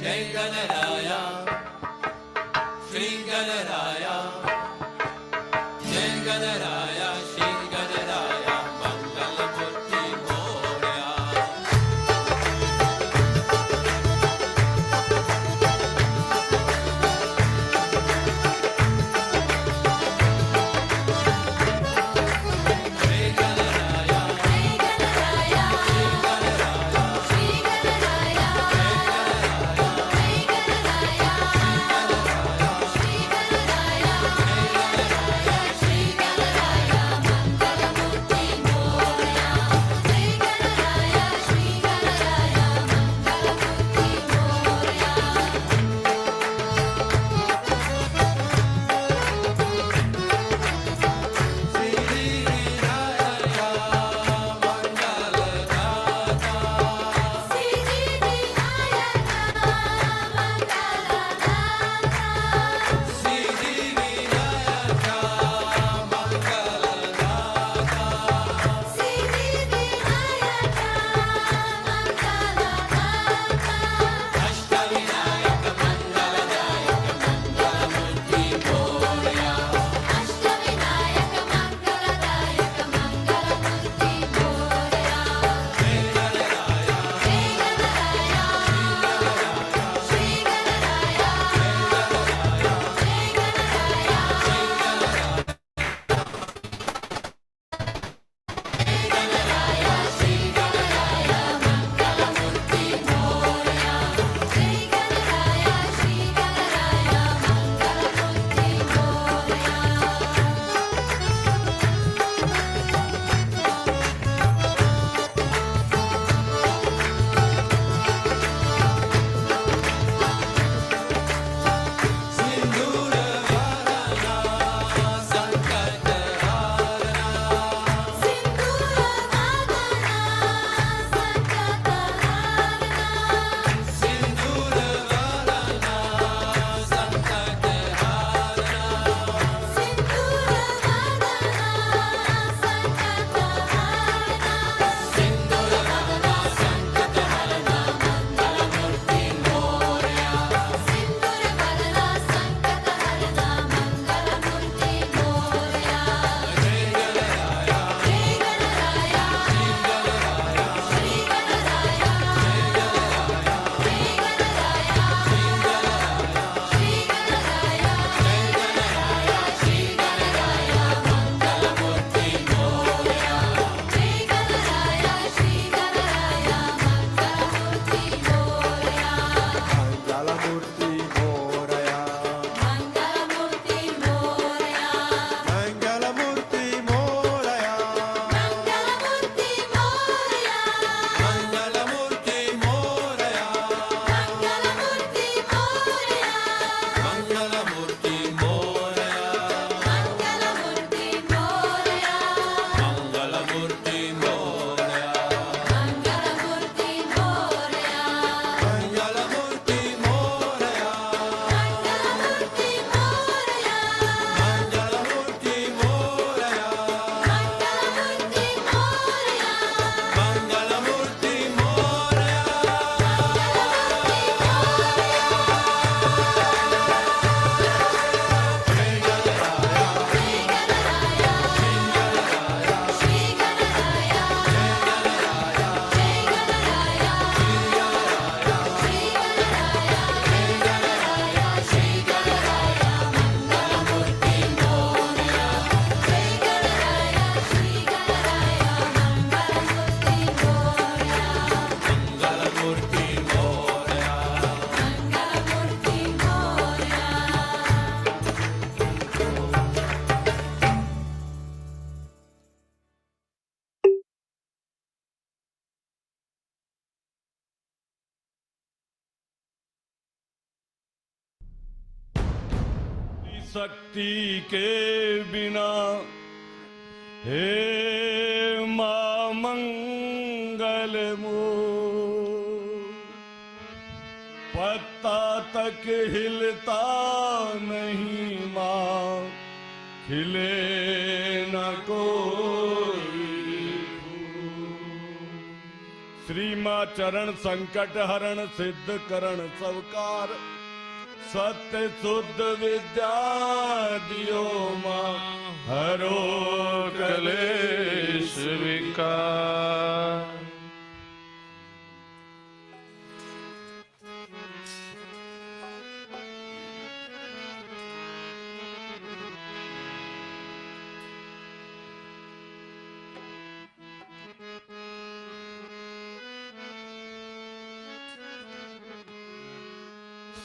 जय गणराया श्री गणराया जय गणराया श्री गणराया मंगलमूर्ति मोरया शक्ति के बिना हे मां मंगल पत्ता तक हिलता नहीं मां, खिले न कोई श्री माँ चरण संकट हरण सिद्ध करण सबकार, सत्य शुद्ध विद्या दियो माँ, हरो कलेश विकार।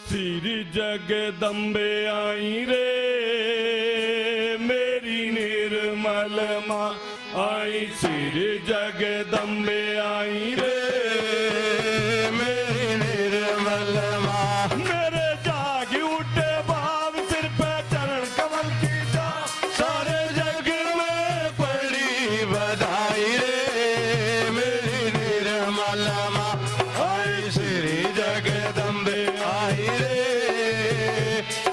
श्री जगदम्बे आई रे मेरी निर्मल माँ आई, श्री जगदम्बे आई रे मेरी निर्मल माँ। मेरे जागी उठे भाव सिर पे चरण कमल की जा, सारे जग में पड़ी बधाई रे मेरी निर्मल माँ आई, श्री जगदम्बे आई रे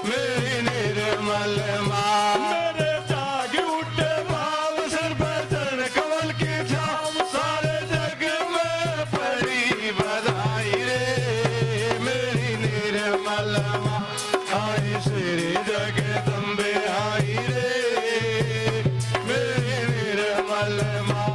मेरी निर्मल माँ। मेरे जाग उठे भाव सिर पर चरण कमल की छाव, सारे जग में पड़ी बधाई रे मेरी निर्मल माँ आई, श्री जगदम्बे आई रे मेरी निर्मल माँ।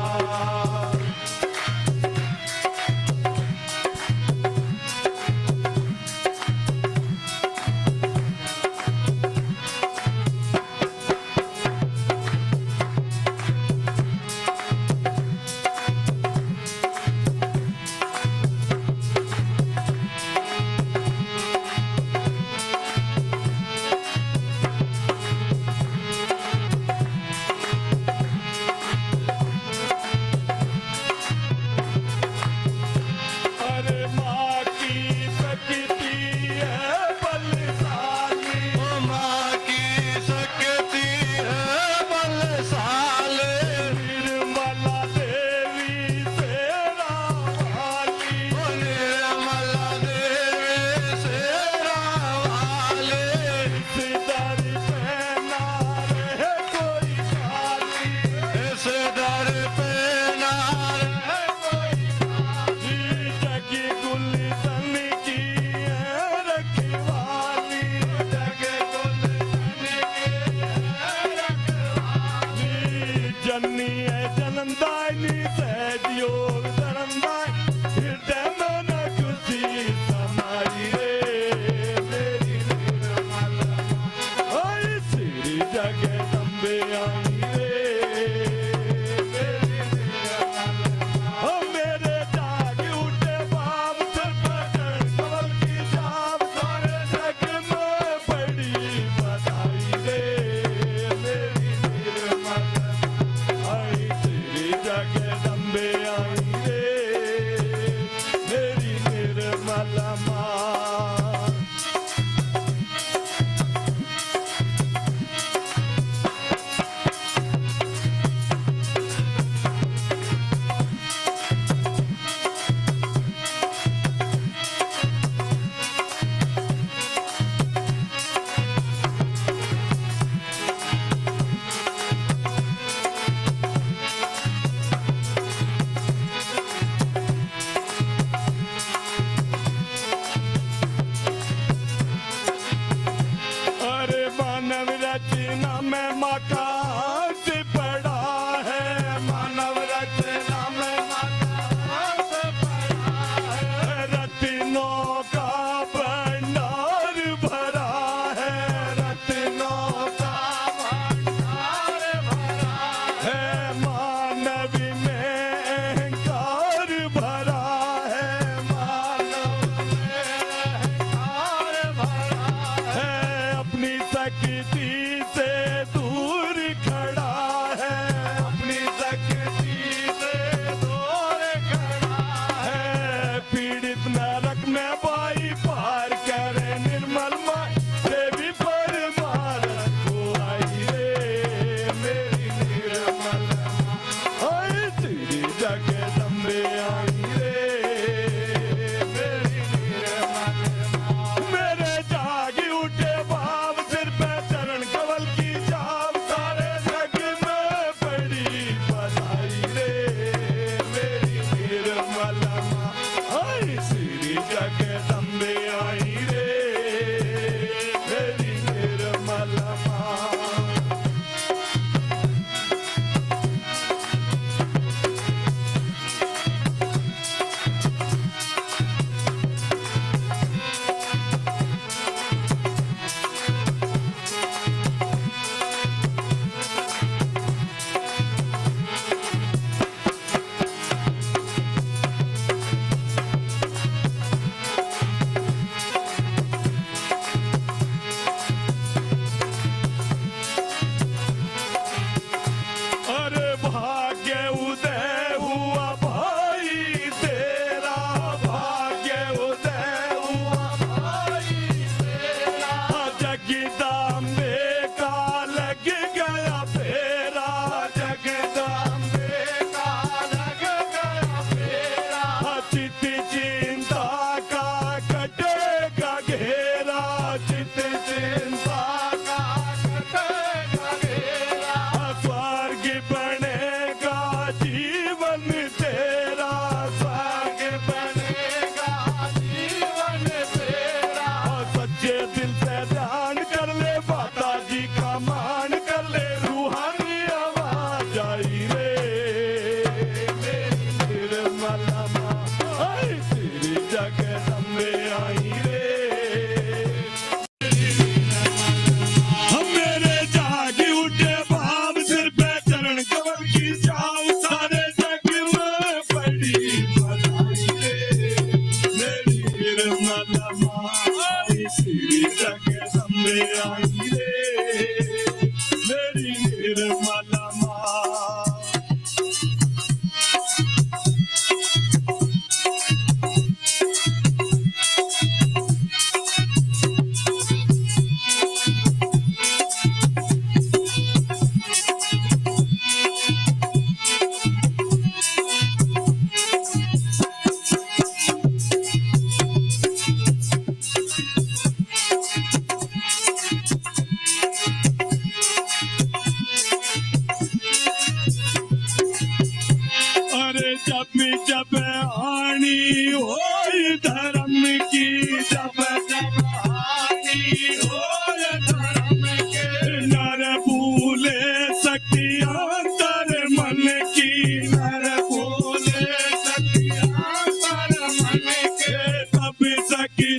आई श्री जगदम्बे आई रे मेरी निर्मला माँ। जब हानि हो धर्म की, जब जब हानि हो धर्म के, नर भूले सखिया तर मन की, नर भूले सखिया तर मन के, तब सकती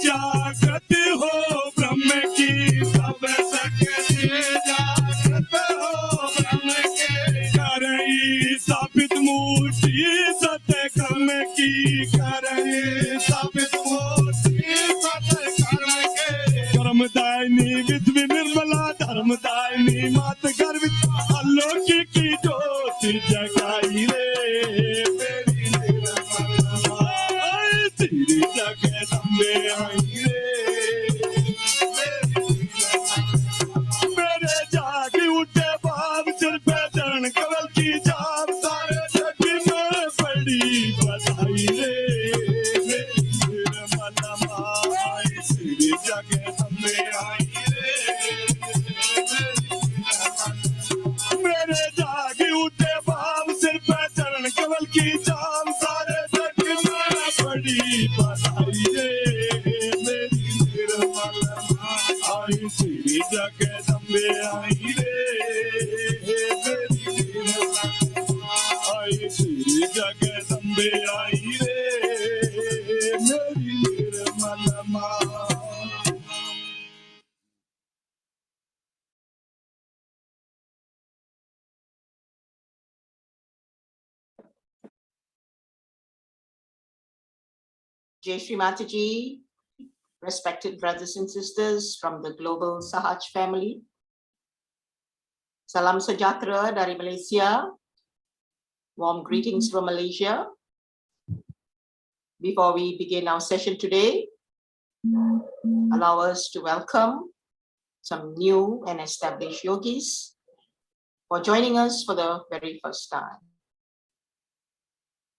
जागृत हो ब्रह्म की, तब सकती जागृत हो ब्रह्म के, करई स्थापित मूर्ति सत्य कर्म की, करे स्थापित मूर्ति सत्य कर्म के, कर्मदायिनी विधि निर्मला धर्मदायिनी मात गर्वित अलौकिक की ज्योति जगाई रे मेरी निर्मला माँ। श्री जगदम्बे आई रे मेरे जागी उठे भाव सिर पे चरण कमल की जाप, सारे जग में बड़ी बधाई रे मेरी निर्मला माँ। आई श्री जगदम्बे आई रे मेरे जागी उठे भाव सिर पे चरण कमल की जाप, सारे जग में बड़ी बधाई रे मेरी निर्मला माँ। आई श्री जगदम्बे आई रे मेरी निर्मला माँ। आई श्री जगदम्बे आई रे मेरी निर्मला माँ। Jai Shri Mataji, respected brothers and sisters from the global Sahaj family. Salam sejahtera dari Malaysia. Warm greetings from Malaysia. Before we begin our session today, allow us to welcome some new and established yogis for joining us for the very first time.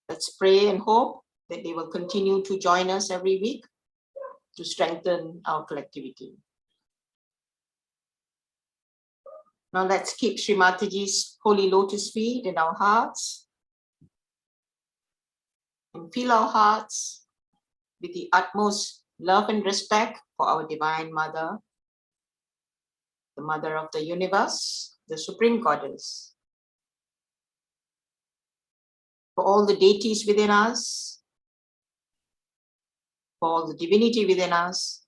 Let's pray and hope that they will continue to join us every week to strengthen our collectivity. Now let's keep Shri Mataji's holy lotus feet in our hearts and fill our hearts with the utmost love and respect for our Divine Mother, the Mother of the Universe, the Supreme Goddess, for all the deities within us, for all the divinity within us,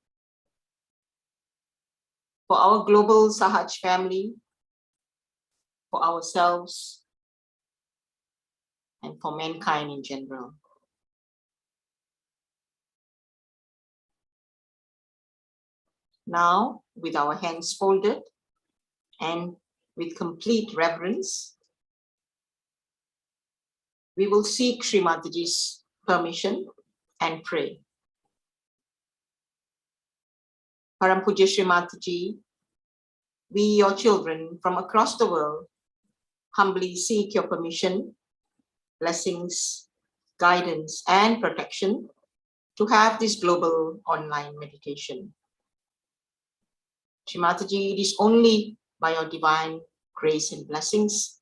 for our global Sahaj family, for ourselves, and for mankind in general. Now, with our hands folded and with complete reverence, we will seek Shri Mataji's permission and pray. Param Puja Shri Mataji, we, your children from across the world, humbly seek your permission, blessings, guidance, and protection to have this global online meditation. Shri Mataji, it is only by your divine grace and blessings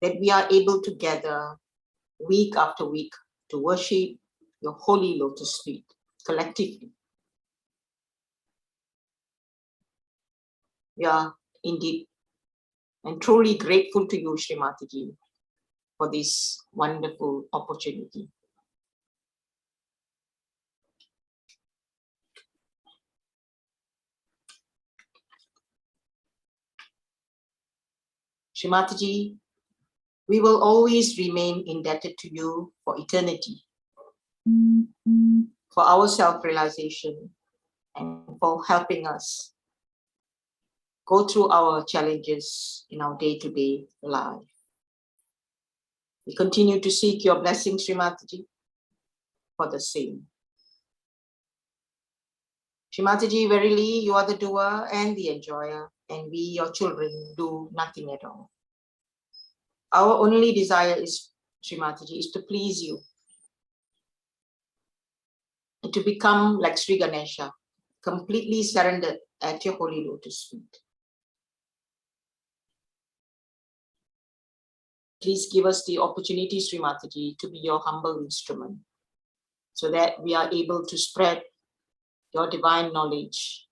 that we are able to gather week after week to worship your holy lotus feet collectively. We are indeed and truly grateful to you, Shri Mataji, for this wonderful opportunity. Shri Mataji, we will always remain indebted to you for eternity. for our self-realization and for helping us go through our challenges in our day-to-day life. We continue to seek your blessings, Shri Mataji, for the same. Shri Mataji, verily you are the doer and the enjoyer, and we, your children, do nothing at all. Our only desire is, Shri Mataji, is to please you and to become like Sri Ganesha, completely surrendered at your holy lotus feet. Please give us the opportunity, Sri Mataji, to be your humble instrument, so that we are able to spread your divine knowledge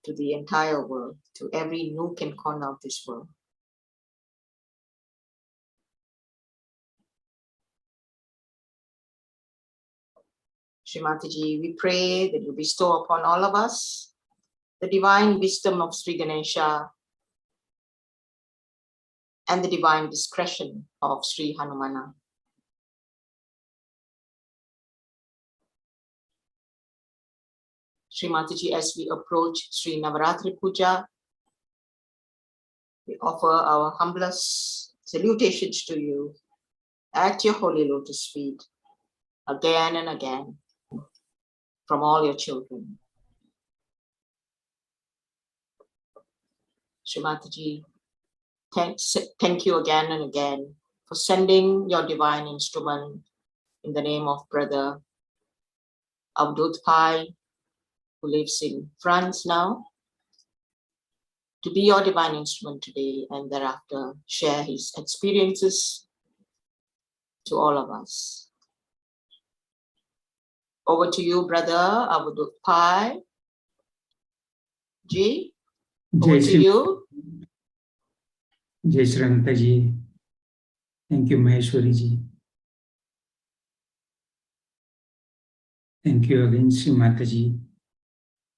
to the entire world, to every nook and corner of this world. Shri Mataji, we pray that you bestow upon all of us the divine wisdom of Sri Ganesha and the divine discretion of Sri Hanumana. Shri Mataji, as we approach Sri Navaratri Puja, we offer our humblest salutations to you at your holy lotus feet, again and again, from all your children. Shri Mataji, thank you again and again for sending your divine instrument in the name of Brother Abdul Pai, who lives in France now, to be your divine instrument today and thereafter share his experiences to all of us. Over to you, Brother Abdul Pai. Ji, over to you. Jai Shri Mataji. Thank you, Maheshwari ji. Thank you again, Shri Mataji,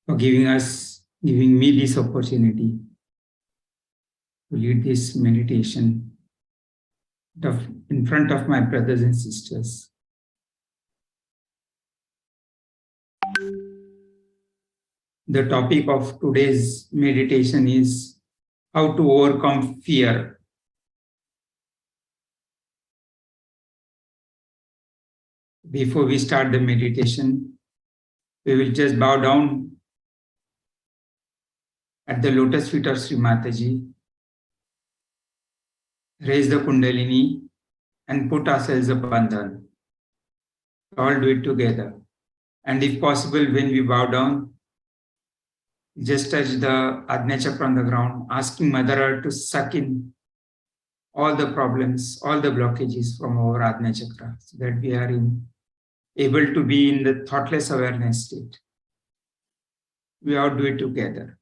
for giving me this opportunity to lead this meditation in front of my brothers and sisters. The topic of today's meditation is how to overcome fear. Before we start the meditation, we will just bow down at the lotus feet of Shri Mataji, raise the Kundalini and put ourselves a bandhan. All do it together. And if possible, when we bow down, just touch the Ajna Chakra on the ground, asking Mother Earth to suck in all the problems, all the blockages from our Ajna Chakra, so that we are able to be in the thoughtless awareness state. We all do it together.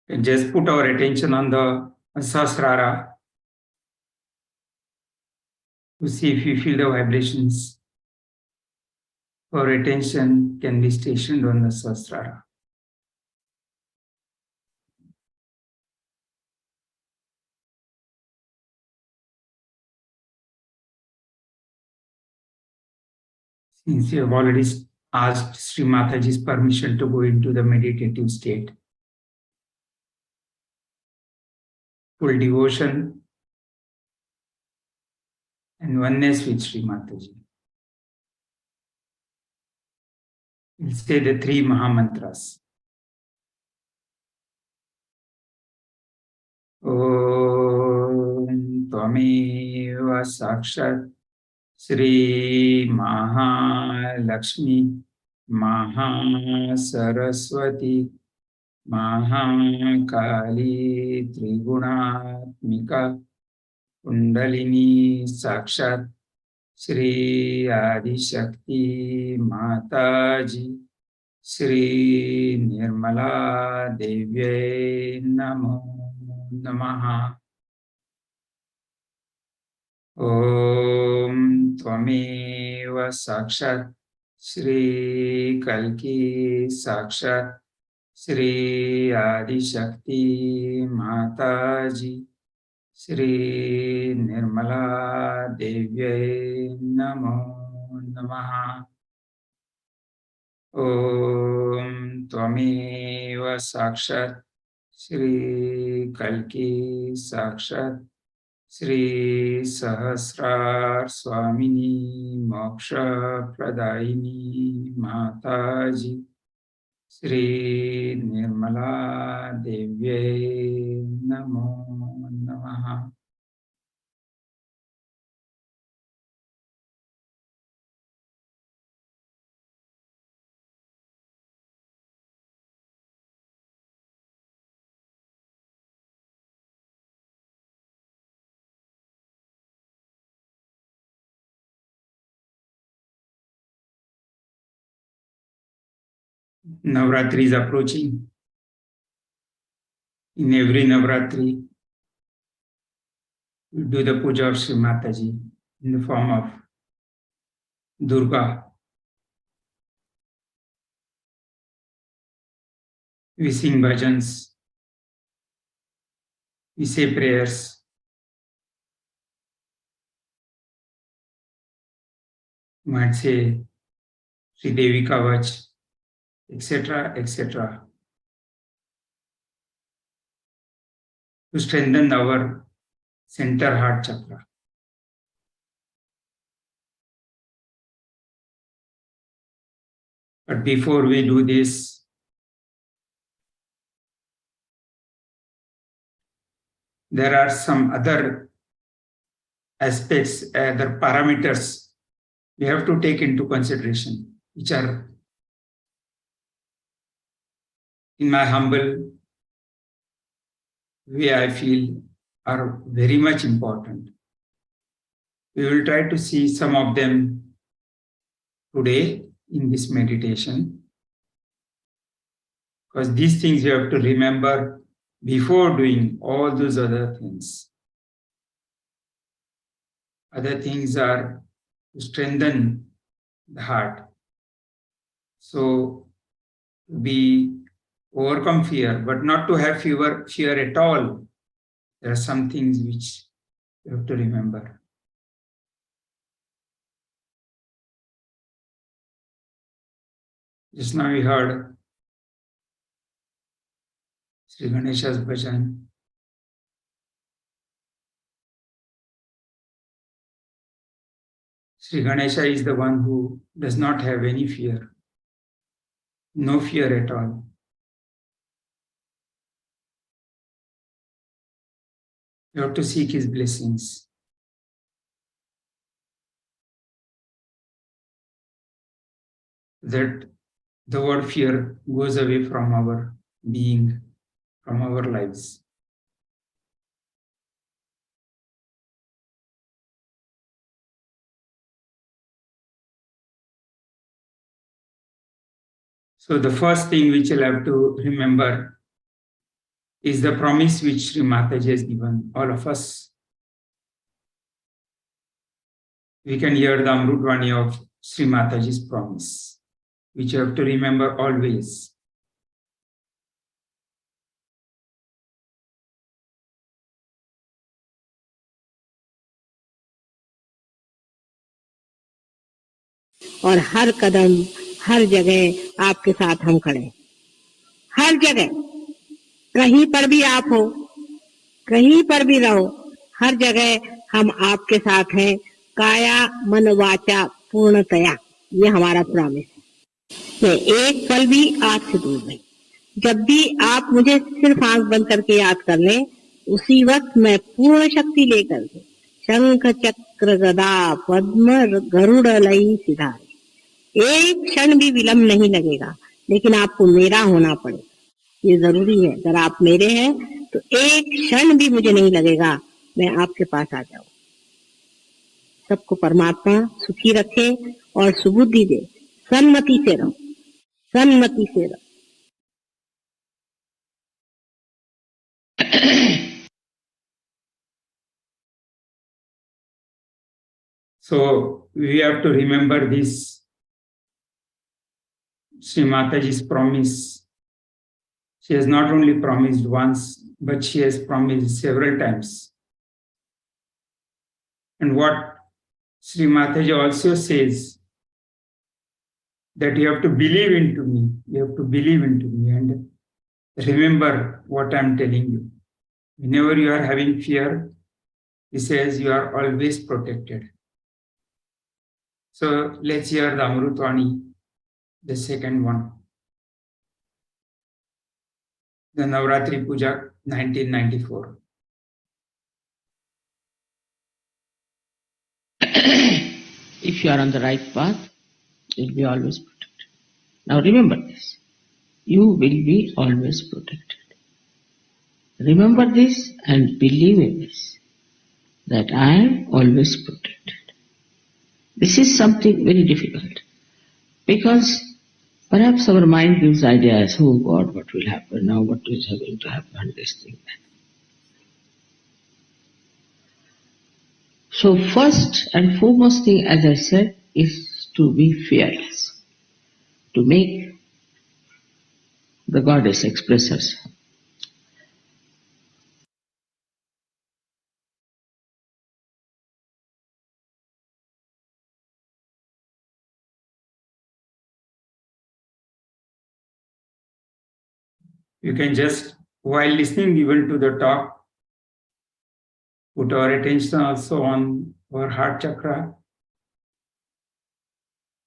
And just put our attention on the Sahasrara. to see if you feel the vibrations. Our attention can be stationed on the Sahasrara. Since you have already asked Shri Mataji's permission to go into the meditative state, full devotion and oneness with Shri Mataji. We'll say the three Mahamantras. Om Tvameva Sakshat Shri Mahalakshmi Mahasaraswati Mahakali Triguణatmika Kundalini Sakshat Shri Adi Shakti Mataji Shri Nirmala Devye Namo Namaha. Om Tvameva Sakshat Shri Kalki Sakshat Shri Adi Shakti Mataji Shri Nirmala Devye Namo Namaha. Om Tvameva Sakshat Shri Kalki Sakshat Shri Sahasrar Swamini Moksha Pradaini Mataji Shri Nirmala Devye Namo Namaha. Navratri is approaching. In every Navratri, we do the puja of Shri Mataji in the form of Durga. We sing bhajans, we say prayers, we might say Sri Devi Kavach, etc., etc., to strengthen our center heart chakra. But before we do this, there are some other aspects, other parameters we have to take into consideration, which are, in my humble way, I feel are very much important. We will try to see some of them today in this meditation, because these things you have to remember before doing all those other things. Other things are to strengthen the heart. So we overcome fear, but not to have fear at all. There are some things which you have to remember. Just now we heard Sri Ganesha's bhajan. Sri Ganesha is the one who does not have any fear. No fear at all. You have to seek his blessings. That the word fear goes away from our being, from our lives. So the first thing which you'll have to remember is the promise which Shri Mataji has given all of us. we can hear the Amrutvani of Shri Mataji's promise, which you have to remember always. और हर कदम हर जगह आपके साथ हम खड़े हैं। हर जगह, कहीं पर भी आप हो, कहीं पर भी रहो, हर जगह हम आपके साथ हैं, काया मन वाचा पूर्णतया। ये हमारा प्रॉमिस है। मैं एक पल भी आपसे दूर नहीं। जब भी आप मुझे सिर्फ आंख बंद करके याद कर लें, उसी वक्त मैं पूर्ण शक्ति लेकर के शंख चक्र गदा पद्म गरुड़ लई सिधारे। एक क्षण भी विलंब नहीं लगेगा, लेकिन आपको मेरा होना पड़ेगा। ये जरूरी है। अगर आप मेरे हैं तो एक क्षण भी मुझे नहीं लगेगा, मैं आपके पास आ जाऊं। सबको परमात्मा सुखी रखे और सुबुद्धि दे। सन्मति से रहो, सन्मति से रहो। So we have to remember this Shri Mataji's promise. She has not only promised once, but she has promised several times. And what Shri Mataji also says, that you have to believe into me, you have to believe into me and remember what I'm telling you. Whenever you are having fear, he says you are always protected. So let's hear the Amrutvani, the second one. The Navratri Puja 1994. If you are on the right path, you will be always protected. Now remember this. You will be always protected. Remember this and believe in this, that I am always protected. This is something very difficult, because perhaps our mind gives ideas, oh God, what will happen now, what is going to happen, this thing, that. So first and foremost thing, as I said, is to be fearless, to make the goddess express herself. You can just, while listening even to the talk, put our attention also on our heart chakra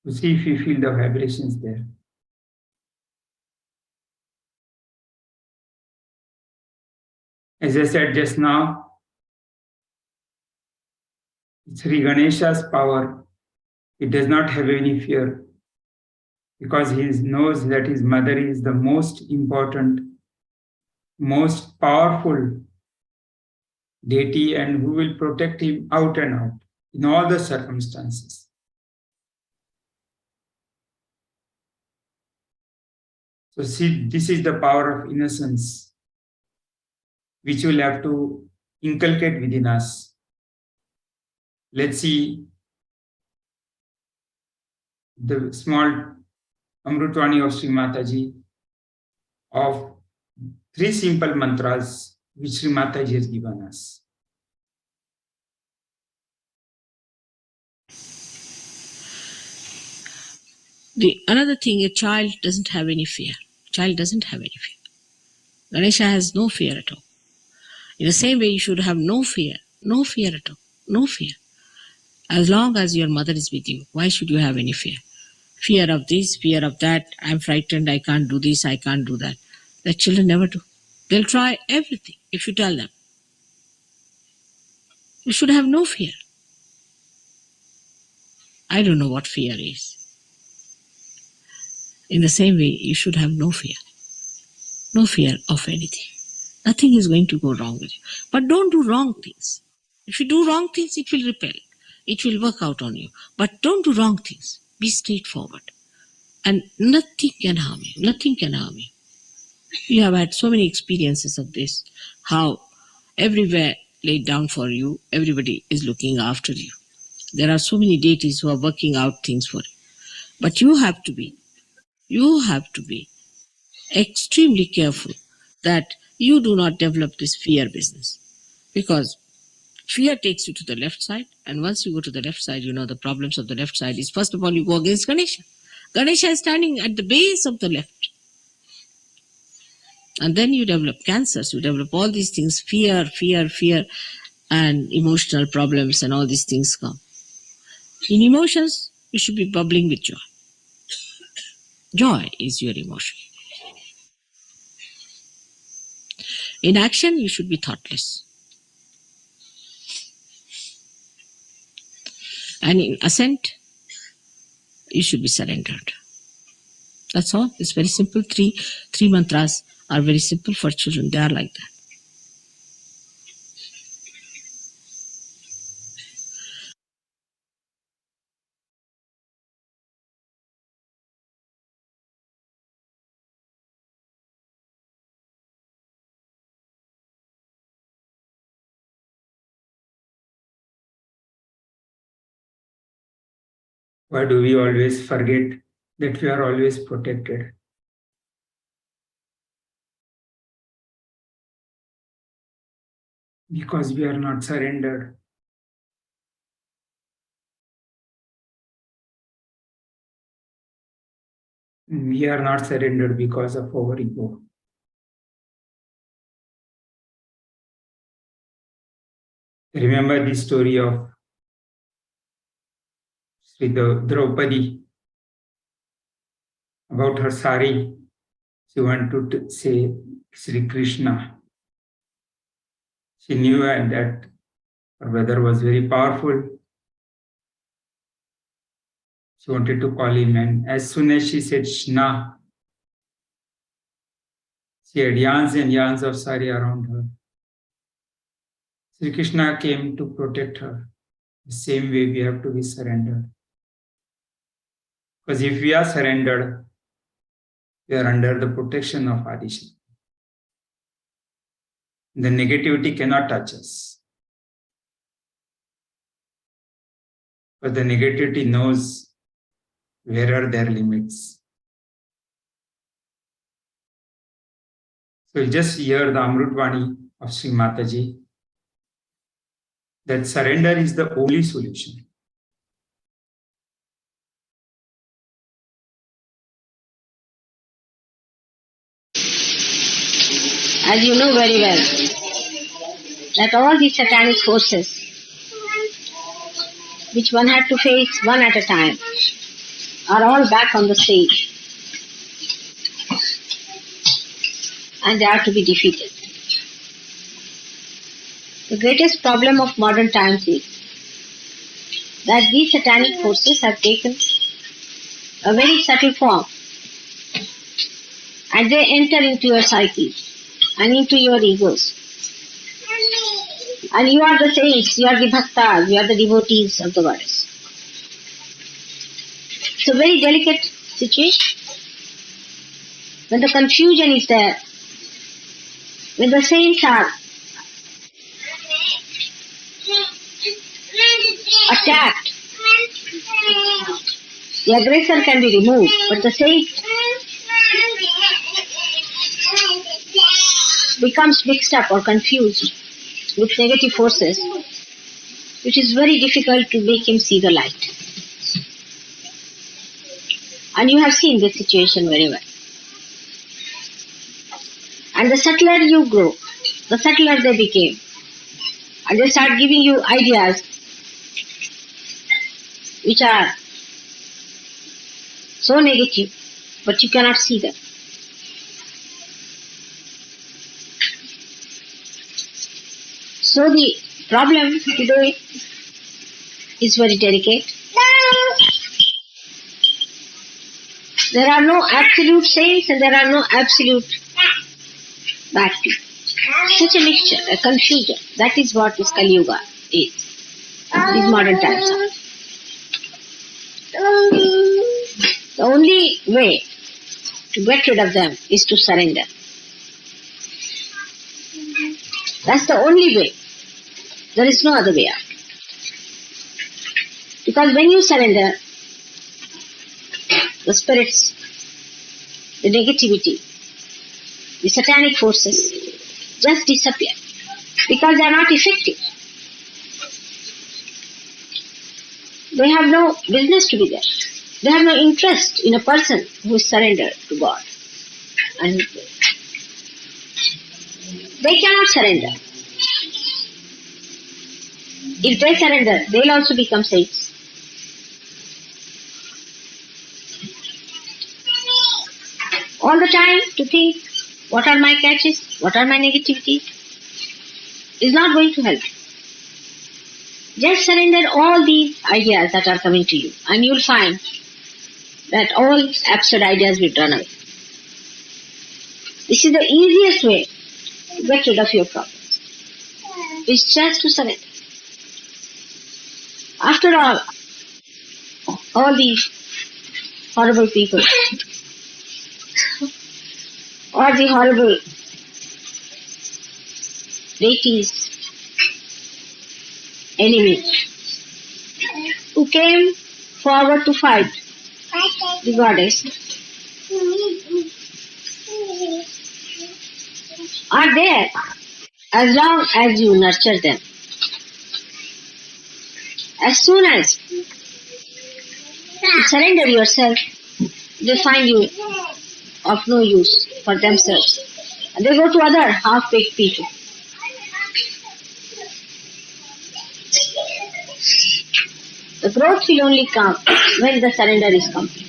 to see if you feel the vibrations there. As I said just now, Sri Ganesha's power, he does not have any fear, because he knows that his mother is the most important, most powerful deity and who will protect him out and out in all the circumstances. So see, this is the power of innocence, which we'll have to inculcate within us. Let's see the small Amrutvani of Shri Mataji of 3 simple mantras which Shri Mataji has given us. Another thing, a child doesn't have any fear. Child doesn't have any fear. Ganesha has no fear at all. In the same way, you should have no fear at all, no fear. As long as your mother is with you, why should you have any fear? Fear of this, fear of that, I'm frightened, I can't do this, I can't do that. The children never do. They'll try everything if you tell them. You should have no fear. I don't know what fear is. In the same way, you should have no fear. No fear of anything. Nothing is going to go wrong with you. But don't do wrong things. If you do wrong things, it will repel. It will work out on you. But don't do wrong things. Be straightforward. And nothing can harm you. Nothing can harm you. You have had so many experiences of this. How everywhere laid down for you, everybody is looking after you. There are so many deities who are working out things for you. But you have to be extremely careful that you do not develop this fear business. Because fear takes you to the left side, and once you go to the left side, the problems of the left side is, first of all, you go against Ganesha. Ganesha is standing at the base of the left. And then you develop cancers, you develop all these things, fear, and emotional problems, and all these things come. In emotions, you should be bubbling with joy. Joy is your emotion. In action, you should be thoughtless. And in assent, you should be surrendered. That's all. It's very simple. Three mantras are very simple for children. They are like that. Why do we always forget that we are always protected? Because we are not surrendered. We are not surrendered because of our ego. Remember the story of Sri Draupadi about her sari. She wanted to say Sri Krishna. She knew that her brother was very powerful. She wanted to call him, and as soon as she said Shna, she had yarns and yarns of sari around her. Sri Krishna came to protect her. The same way we have to be surrendered. Because if we are surrendered, we are under the protection of Adishakti. The negativity cannot touch us. But the negativity knows where are their limits. So just hear the Amrutvani of Shri Mataji, that surrender is the only solution. As you know very well, that all these satanic forces, which one had to face one at a time, are all back on the stage. And they are to be defeated. The greatest problem of modern times is that these satanic forces have taken a very subtle form, and they enter into your psyche and into your egos. And you are the saints, you are the bhaktas, you are the devotees of the goddess. It's a very delicate situation. When the confusion is there, when the saints are attacked, the aggressor can be removed, but the saint becomes mixed up or confused with negative forces, which is very difficult to make him see the light. And you have seen this situation very well. And the subtler you grow, the subtler they became. And they start giving you ideas which are so negative, but you cannot see them. So the problem today is very delicate. There are no absolute saints and there are no absolute bad people. Such a mixture, a confusion. That is what this Kali Yuga is. These modern times are. The only way to get rid of them is to surrender. That's the only way. There is no other way out. Because when you surrender, the spirits, the negativity, the satanic forces just disappear because they are not effective. They have no business to be there. They have no interest in a person who is surrendered to God. And they cannot surrender. If they surrender, they will also become saints. All the time to think, what are my catches, what are my negativity, is not going to help. Just surrender all these ideas that are coming to you, and you will find that all absurd ideas will run away. This is the easiest way to get rid of your problems. It's just to surrender. After all these horrible people, or the horrible deities, enemy, who came forward to fight the goddess, are there as long as you nurture them. As soon as you surrender yourself, they find you of no use for themselves. And they go to other half-baked people. The growth will only come when the surrender is complete.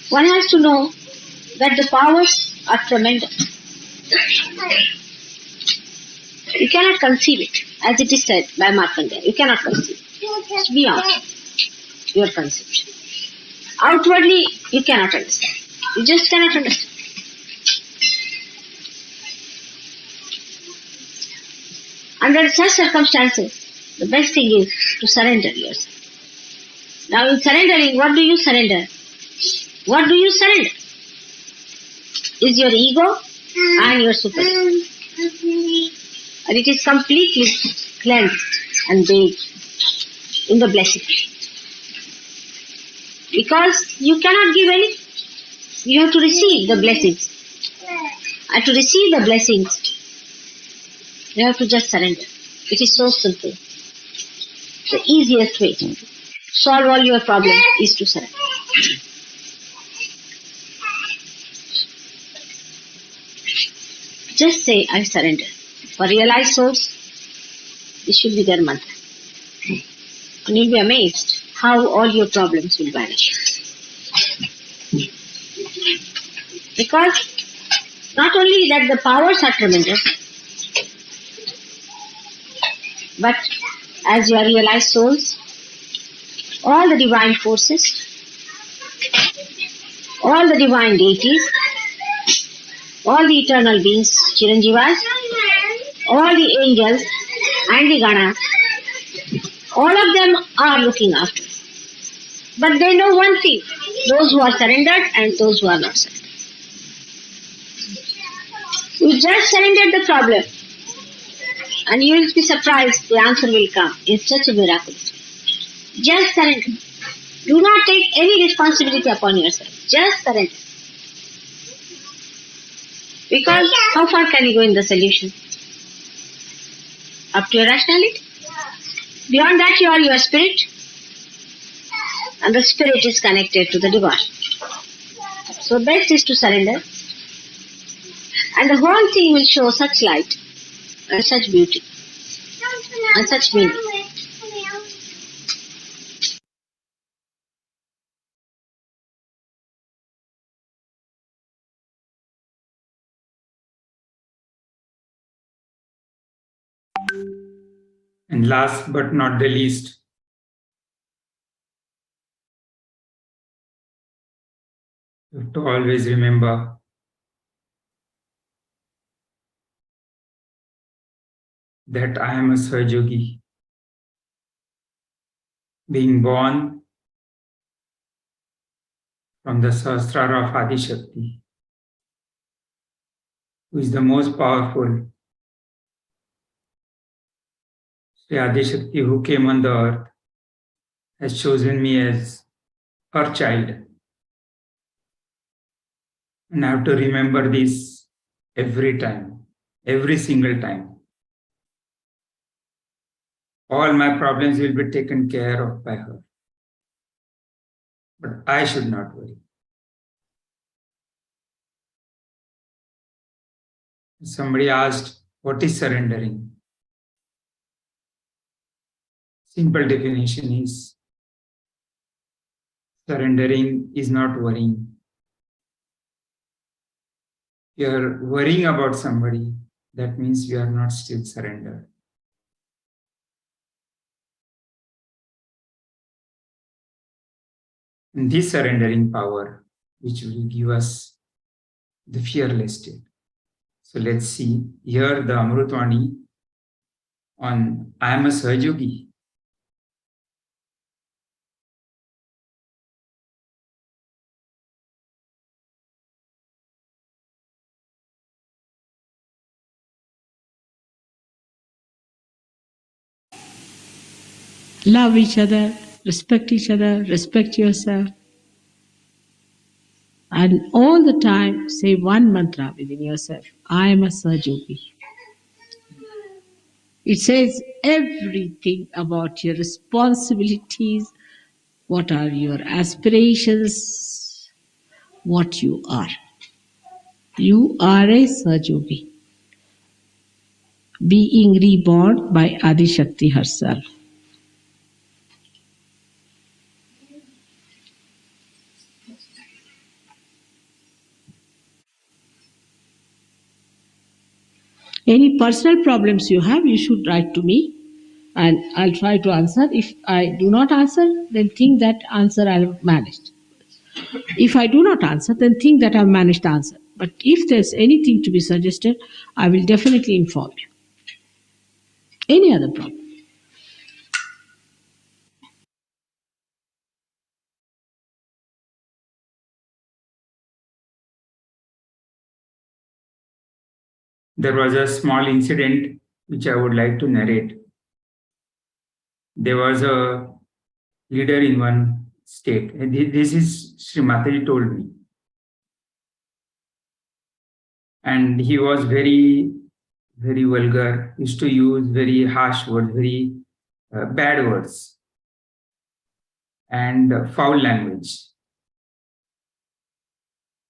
One has to know that the powers are tremendous. You cannot conceive it, as it is said by Markandeya. You cannot conceive it. It's beyond your conception. Outwardly, you cannot understand. You just cannot understand. Under such circumstances, the best thing is to surrender yourself. Now in surrendering, what do you surrender? What do you surrender? Is your ego and your superego. And it is completely cleansed and bathed in the blessing. Because you cannot give anything. You have to receive the blessings. And to receive the blessings, you have to just surrender. It is so simple. The easiest way to solve all your problems is to surrender. Just say, I surrender. For realized souls, this should be their mantra. And you'll be amazed how all your problems will vanish. Because not only that the powers are tremendous, but as you are realized souls, all the divine forces, all the divine deities, all the eternal beings, Chiranjivas, all the angels and the Ganas, all of them are looking after. But they know one thing, those who are surrendered and those who are not surrendered. You just surrendered the problem and you will be surprised the answer will come in such a miraculous way. Just surrender. Do not take any responsibility upon yourself. Just surrender. Because how far can you go in the solution? Up to your rationality. Beyond that you are your spirit. And the spirit is connected to the divine. So best is to surrender. And the whole thing will show such light and such beauty and such meaning. And last but not the least, you have to always remember that I am a Sahaja Yogi, being born from the Sahasrara of Adi Shakti, who is the most powerful Sri Adishakti, who came on the earth, has chosen me as her child. And I have to remember this every time, every single time. All my problems will be taken care of by her. But I should not worry. Somebody asked, what is surrendering? Simple definition is, surrendering is not worrying. You are worrying about somebody, that means you are not still surrendered. And this surrendering power, which will give us the fearless state. So let's see here the Amrutvani on I am a Sahaja Yogi. Love each other, respect each other, respect yourself. And all the time say one mantra within yourself, I am a Sahaja Yogi. It says everything about your responsibilities, what are your aspirations, what you are. You are a Sahaja Yogi, being reborn by Adi Shakti herself. Any personal problems you have, you should write to me and I'll try to answer. If I do not answer, then think that answer I've managed. If I do not answer, then think that I've managed to answer. But if there's anything to be suggested, I will definitely inform you. Any other problem? There was a small incident which I would like to narrate. There was a leader in one state. This is Shri Mataji told me. And he was very, very vulgar, used to use very harsh words, very bad words, and foul language.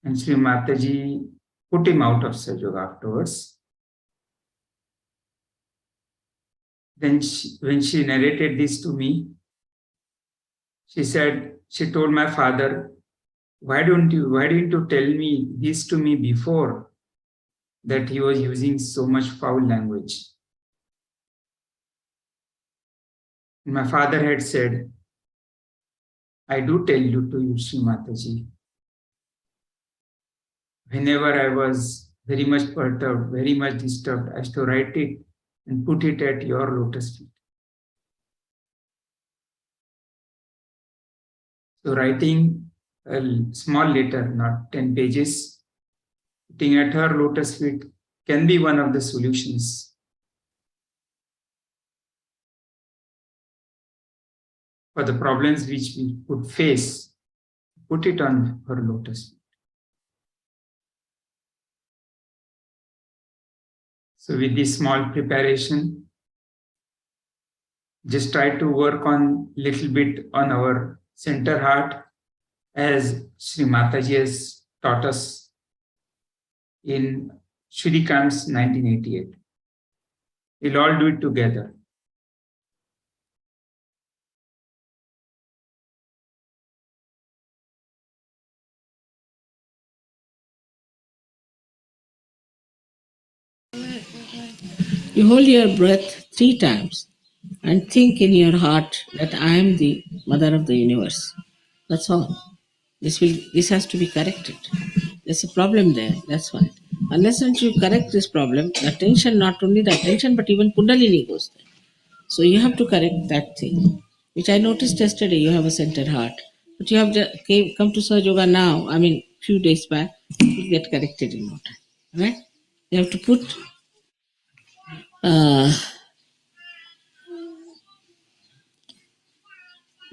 And Shri Mataji put him out of Sahaja Yoga afterwards. Then when she narrated this to me, she told my father, why didn't you tell me this to me before, that he was using so much foul language? My father had said, I do tell you to you, Shri Mataji. Whenever I was very much perturbed, very much disturbed, I used to write it and put it at your lotus feet. So writing a small letter, not 10 pages, putting at her lotus feet can be one of the solutions for the problems which we could face. Put it on her lotus feet. So with this small preparation, just try to work on little bit on our center heart, as Shri Mataji has taught us in Shri Camps 1988. We'll all do it together. You hold your breath 3 times and think in your heart that I am the mother of the universe. That's all. This has to be corrected. There's a problem there, that's why. Unless you correct this problem, the attention, not only the attention, but even Kundalini goes there. So you have to correct that thing, which I noticed yesterday. You have a centered heart, but you have come to Sahaja Yoga now. I mean, few days back, it will get corrected in no time. Right? You have to put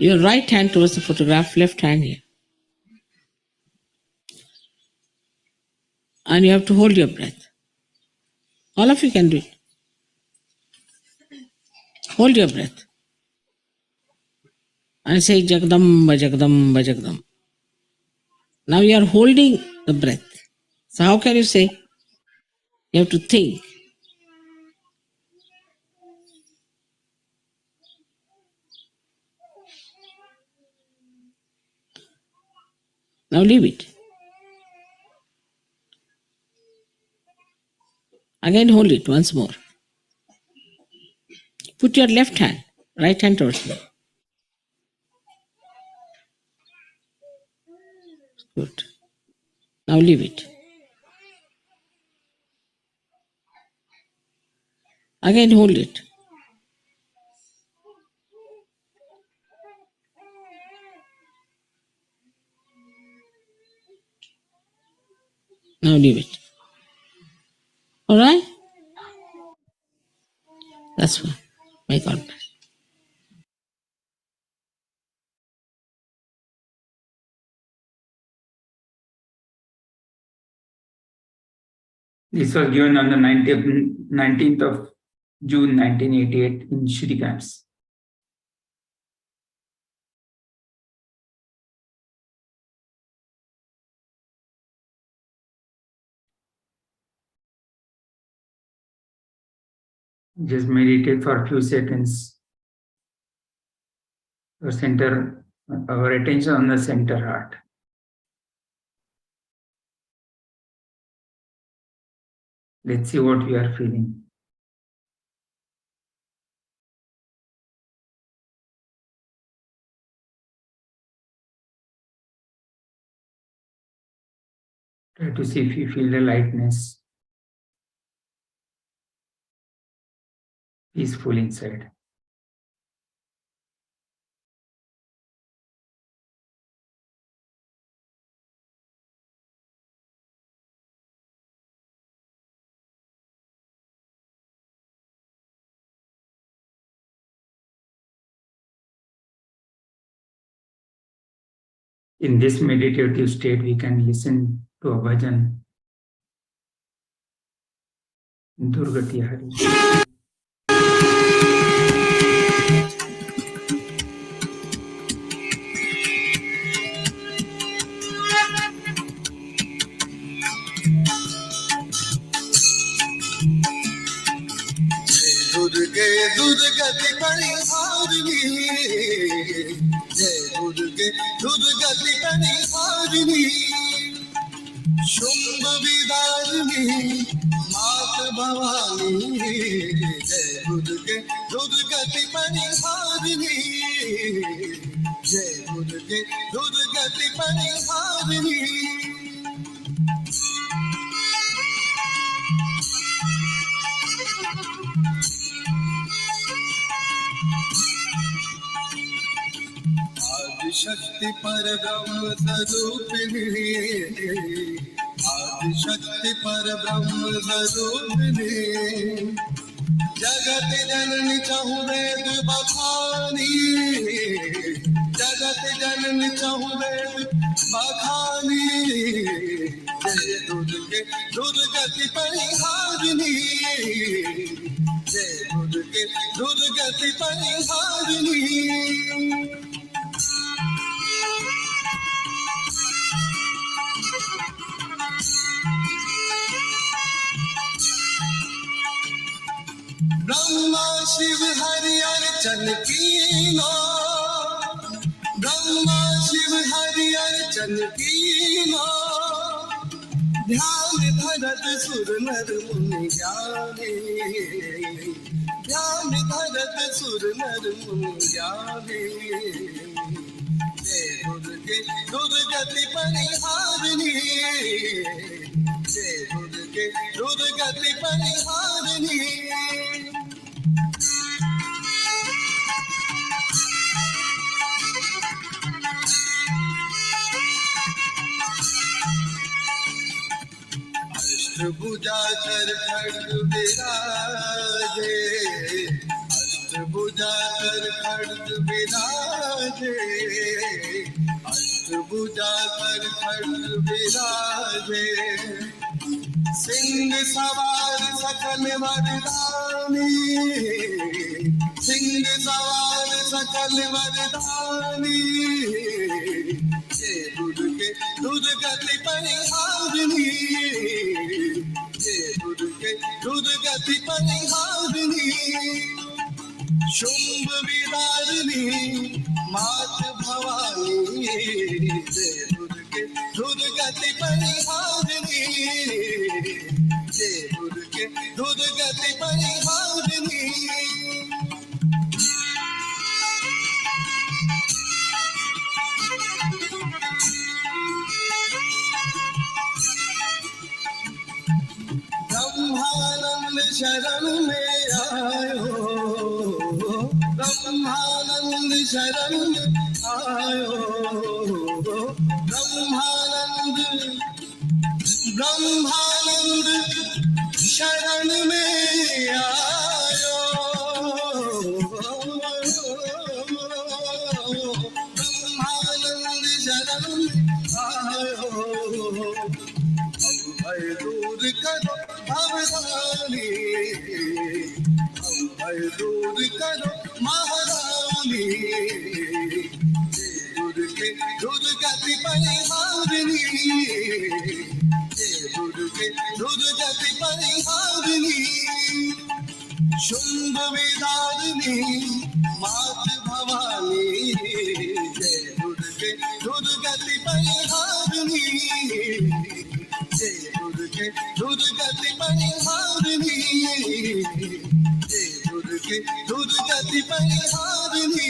Your right hand towards the photograph, left hand here. And you have to hold your breath. All of you can do it. Hold your breath. And say Jagdamba, Jagdamba, Jagdamba. Now you are holding the breath. So how can you say? You have to think. Now leave it. Again hold it once more. Put your left hand, right hand towards me. Good. Now leave it. Again hold it. Now leave it. All right? That's one. May God bless. This was given on the 19th of June 1988 in Shri Camps. Just meditate for a few seconds. Our attention on the center heart. Let's see what we are feeling. Try to see if you feel the lightness, peaceful inside. In this meditative state, we can listen to a bhajan. Durgati Hari. दुर्गे दुर्गति परिहारिणी जय दुर्गे दुर्गति परिहारिणी शुंभ विदारिणी मात भवानी जय दुर्गे दुर्गति परिहारिणी जय दुर्गे दुर्गति परिहारिणी आदिशक्ति परब्रह्म स्वरूपिणी आदिशक्ति परब्रह्म स्वरूपिणी जगत जननी चहु वेद बखानी जगत जननी चहु वेद बखानी जय दुर्गे दुर्गति परिहारिणी जय दुर्गे दुर्गति परिहारिणी ब्रह्मा शिव हरि अर्चन कीनो ब्रह्मा शिव हरि अर्चन कीनो ध्यान धरत सुर नर मुनि ज्ञानी ध्यान धरत सुर नर मुनि ज्ञानी जय दुर्गे दुर्गति परिहारिणी जय दुर्गे दुर्गति परिहारिणी अष्टभुजा कर खड्ग विराजे अष्टभुजा कर खड्ग विराजे, अष्टभुजा कर खड्ग विराजे, सिंह सवार सकल वरदानी, सिंह सवार सकल वरदानी, ये दुर्गे दुर्गति परिहारिणी, ये दुर्गे दुर्गति परिहारिणी, शुंभ विदारिणी मात भवानी, जय दुर्गे दुर्गति परिहारिणी, जय दुर्गे दुर्गति परिहारिणी। ब्रह्मानंद शरण में आयो, ब्रह्मानंद शरण में आयो, ब्रह्मानंद ब्रह्मानंद शरण में आयो, ब्रह्मानंद शरण में आयो, भय दूर करो भवदानी, भय दूर करो महारानी, दुर्गे दुर्गति परिहारिणी, दुर्गे दुर्गति परिहारिणी, शुंभ विदारिणी मात भवानी, जय दुर्गे दुर्गति परिहारिणी, जय दुर्गे दुर्गति परिहारिणी, जय दुर्गे दुर्गति परिहारिणी।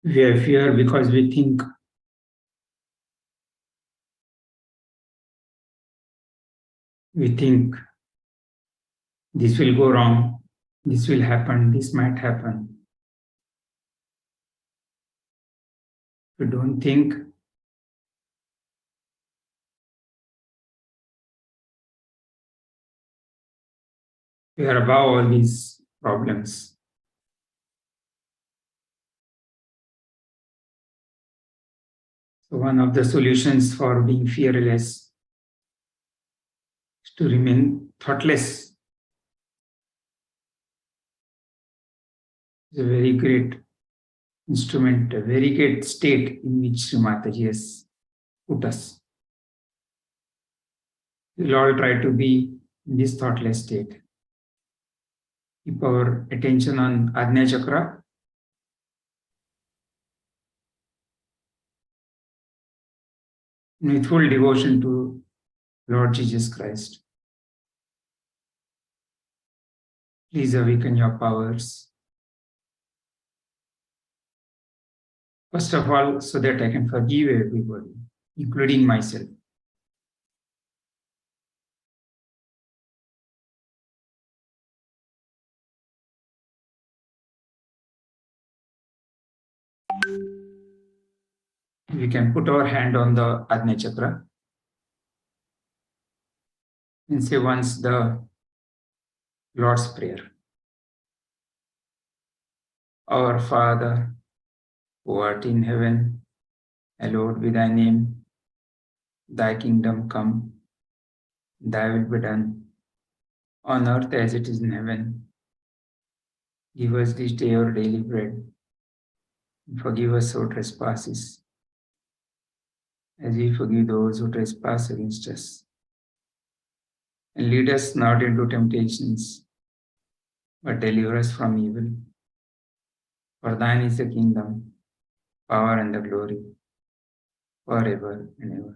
We have fear because we think this will go wrong, this will happen, this might happen. We don't think we are above all these problems. So one of the solutions for being fearless is to remain thoughtless. It's a very great instrument, a very great state in which Shri Mataji has put us. We'll all try to be in this thoughtless state. Keep our attention on Ajna Chakra. With full devotion to Lord Jesus Christ. Please awaken your powers. First of all, so that I can forgive everybody, including myself. We can put our hand on the Ajna Chakra and say once the Lord's Prayer. Our Father, who art in heaven, hallowed be thy name. Thy kingdom come, thy will be done, on earth as it is in heaven. Give us this day our daily bread, and forgive us our trespasses, as we forgive those who trespass against us. And lead us not into temptations, but deliver us from evil. For thine is the kingdom, power and the glory, forever and ever.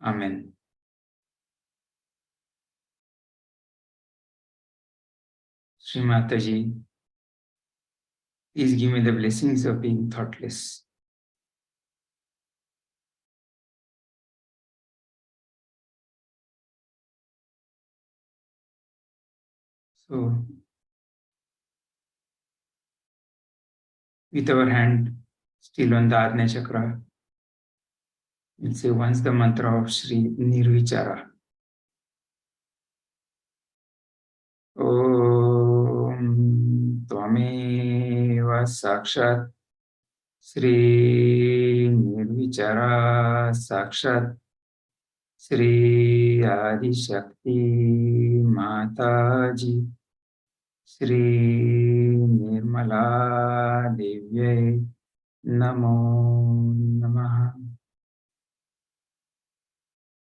Amen. Shri Mataji, please give me the blessings of being thoughtless. So, with our hand still on the Ajna chakra, we'll say once the mantra of Shri Nirvichara. Om Tvameva Sakshat Shri Nirvichara Sakshat Shri Adi Shakti Mataji Shri Nirmala Devye Namo Namaha.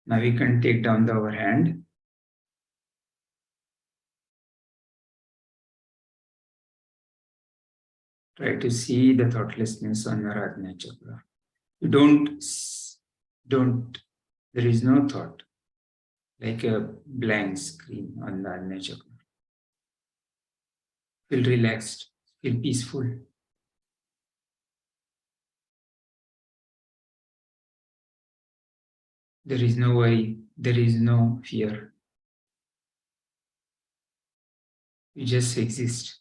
Now we can take down our hand. Try to see the thoughtlessness on your Ajna chakra. You don't, there is no thought, like a blank screen on the Ajna chakra. Feel relaxed, feel peaceful. There is no worry, there is no fear. You just exist.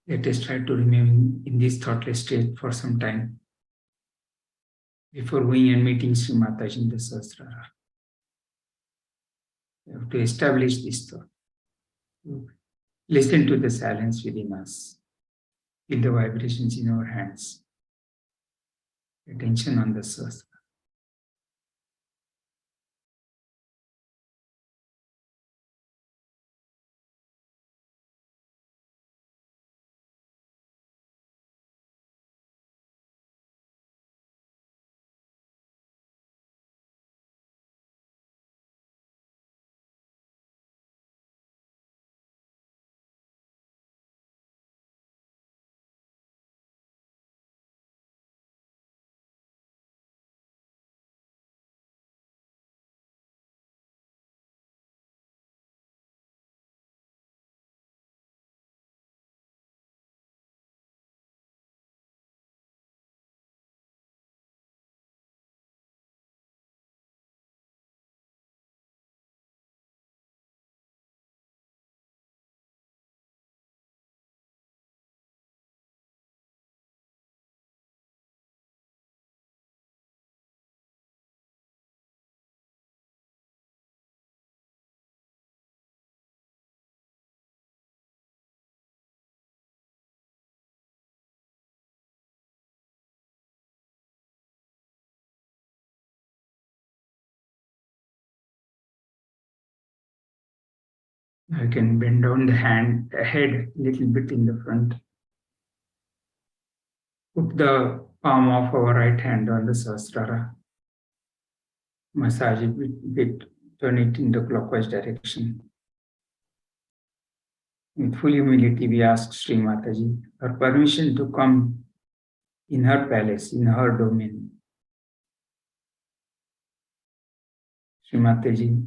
Let us try to remain in this thoughtless state for some time before going and meeting Shri Mataji in the Sahasrara. We have to establish this thought. Listen to the silence within us. Feel the vibrations in our hands. Attention on the Sahasrara. I can bend down the head a little bit in the front. Put the palm of our right hand on the Sahasrara. Massage it a bit, turn it in the clockwise direction. With full humility, we ask Shri Mataji her permission to come in her palace, in her domain. Shri Mataji,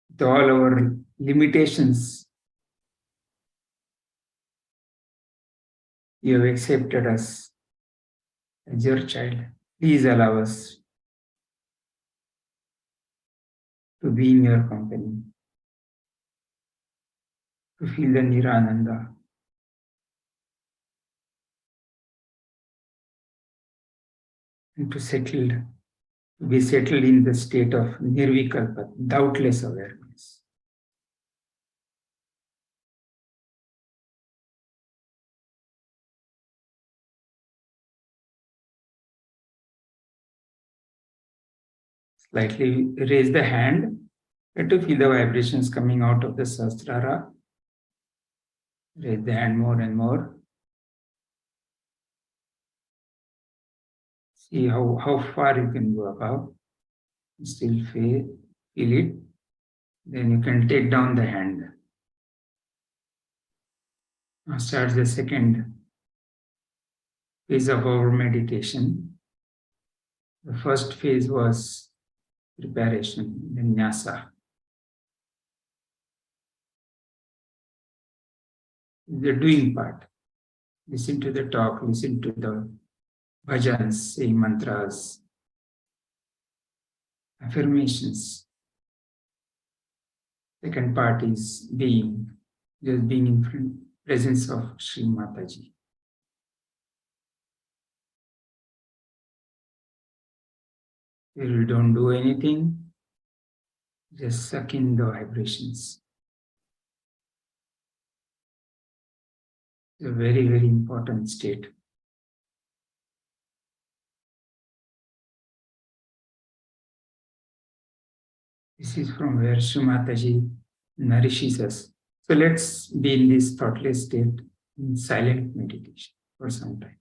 with all our limitations, you have accepted us as your child. Please allow us to be in your company, to feel the Nirananda, and to be settled in the state of Nirvikalpa, doubtless awareness. Slightly raise the hand. Try to feel the vibrations coming out of the Sahasrara. Raise the hand more and more. See how far you can go above. Still feel it. Then you can take down the hand. Now starts the second phase of our meditation. The first phase was preparation, then nyasa. The doing part. listen to the talk, listen to the bhajans, saying mantras, affirmations. Second part is just being in presence of Shri Mataji. You don't do anything, just suck in the vibrations. It's a very, very important state. This is from where Shri Mataji nourishes us. So let's be in this thoughtless state in silent meditation for some time.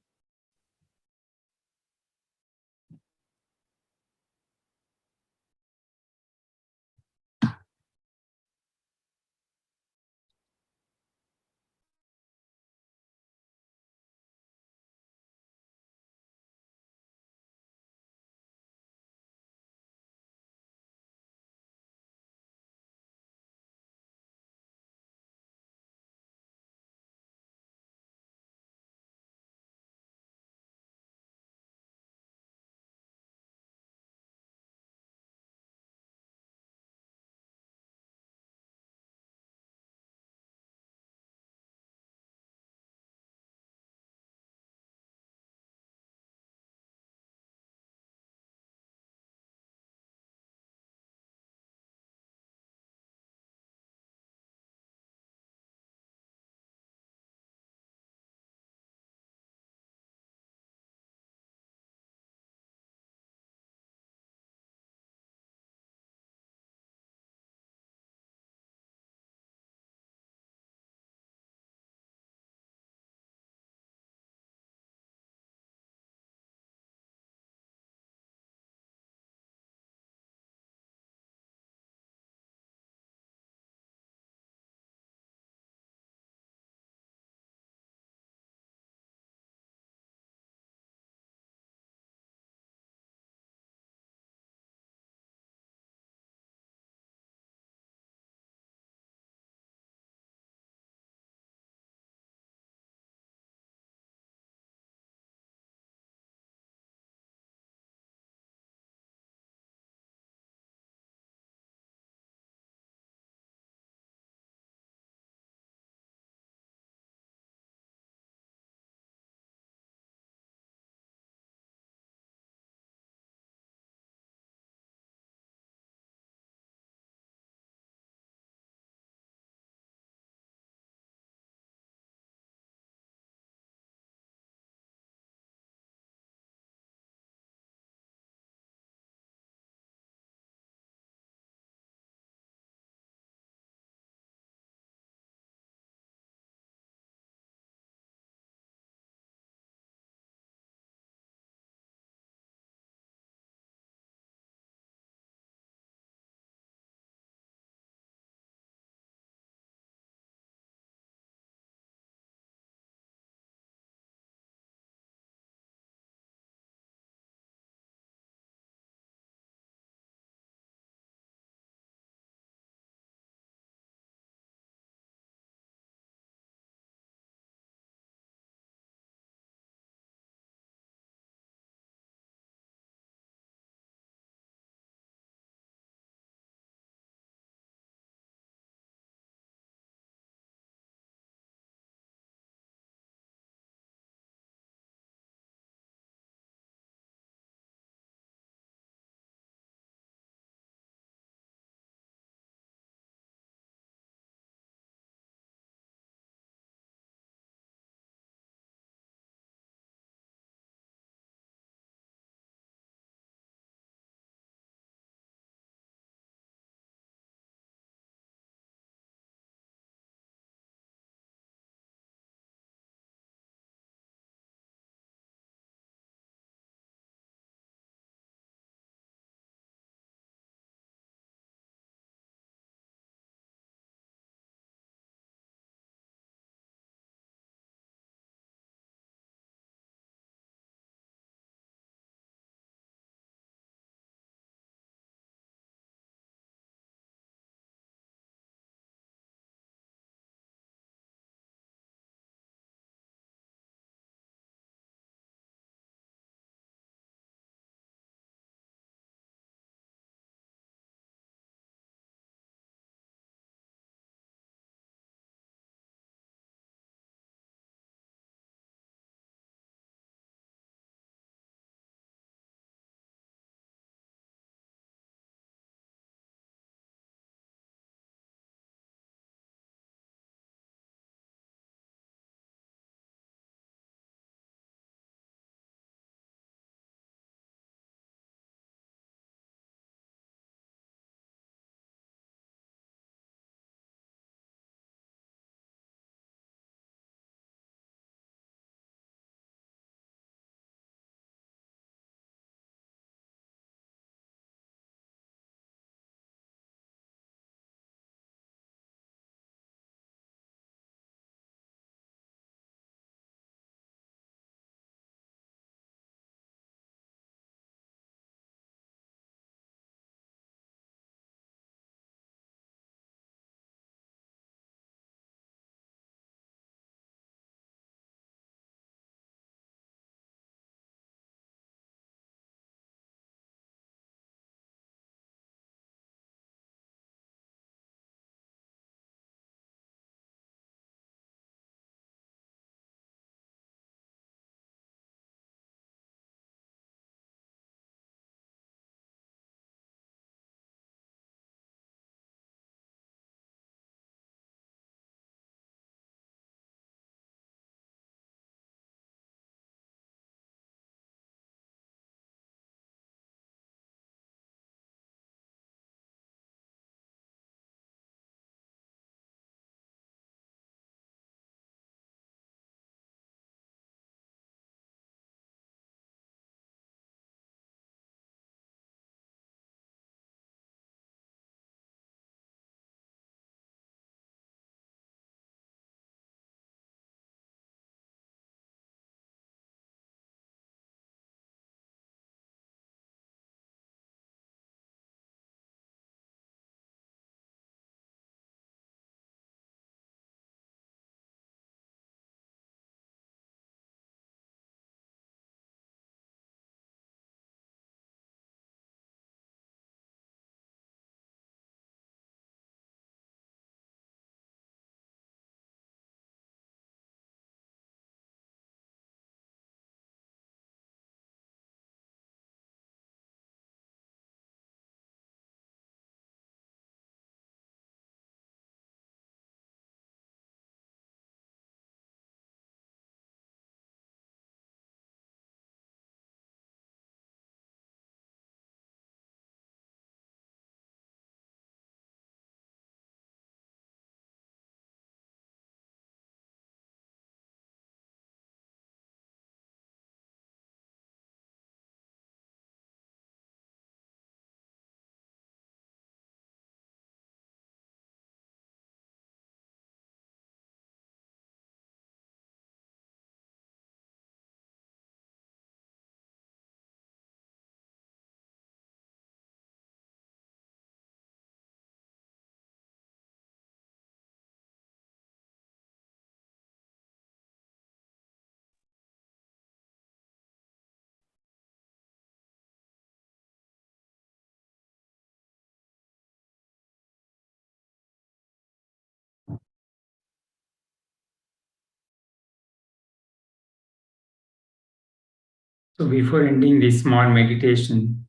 So before ending this small meditation,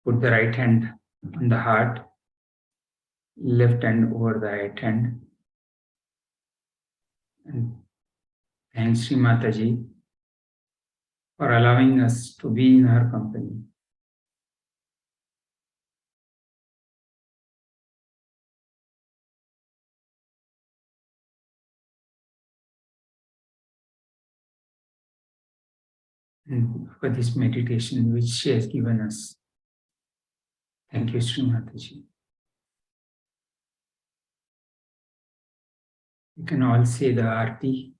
put the right hand on the heart, left hand over the right hand, and thanks Shri Mataji for allowing us to be in her company. And for this meditation which she has given us. Thank you, Shri Mataji. You can all say the Aarti,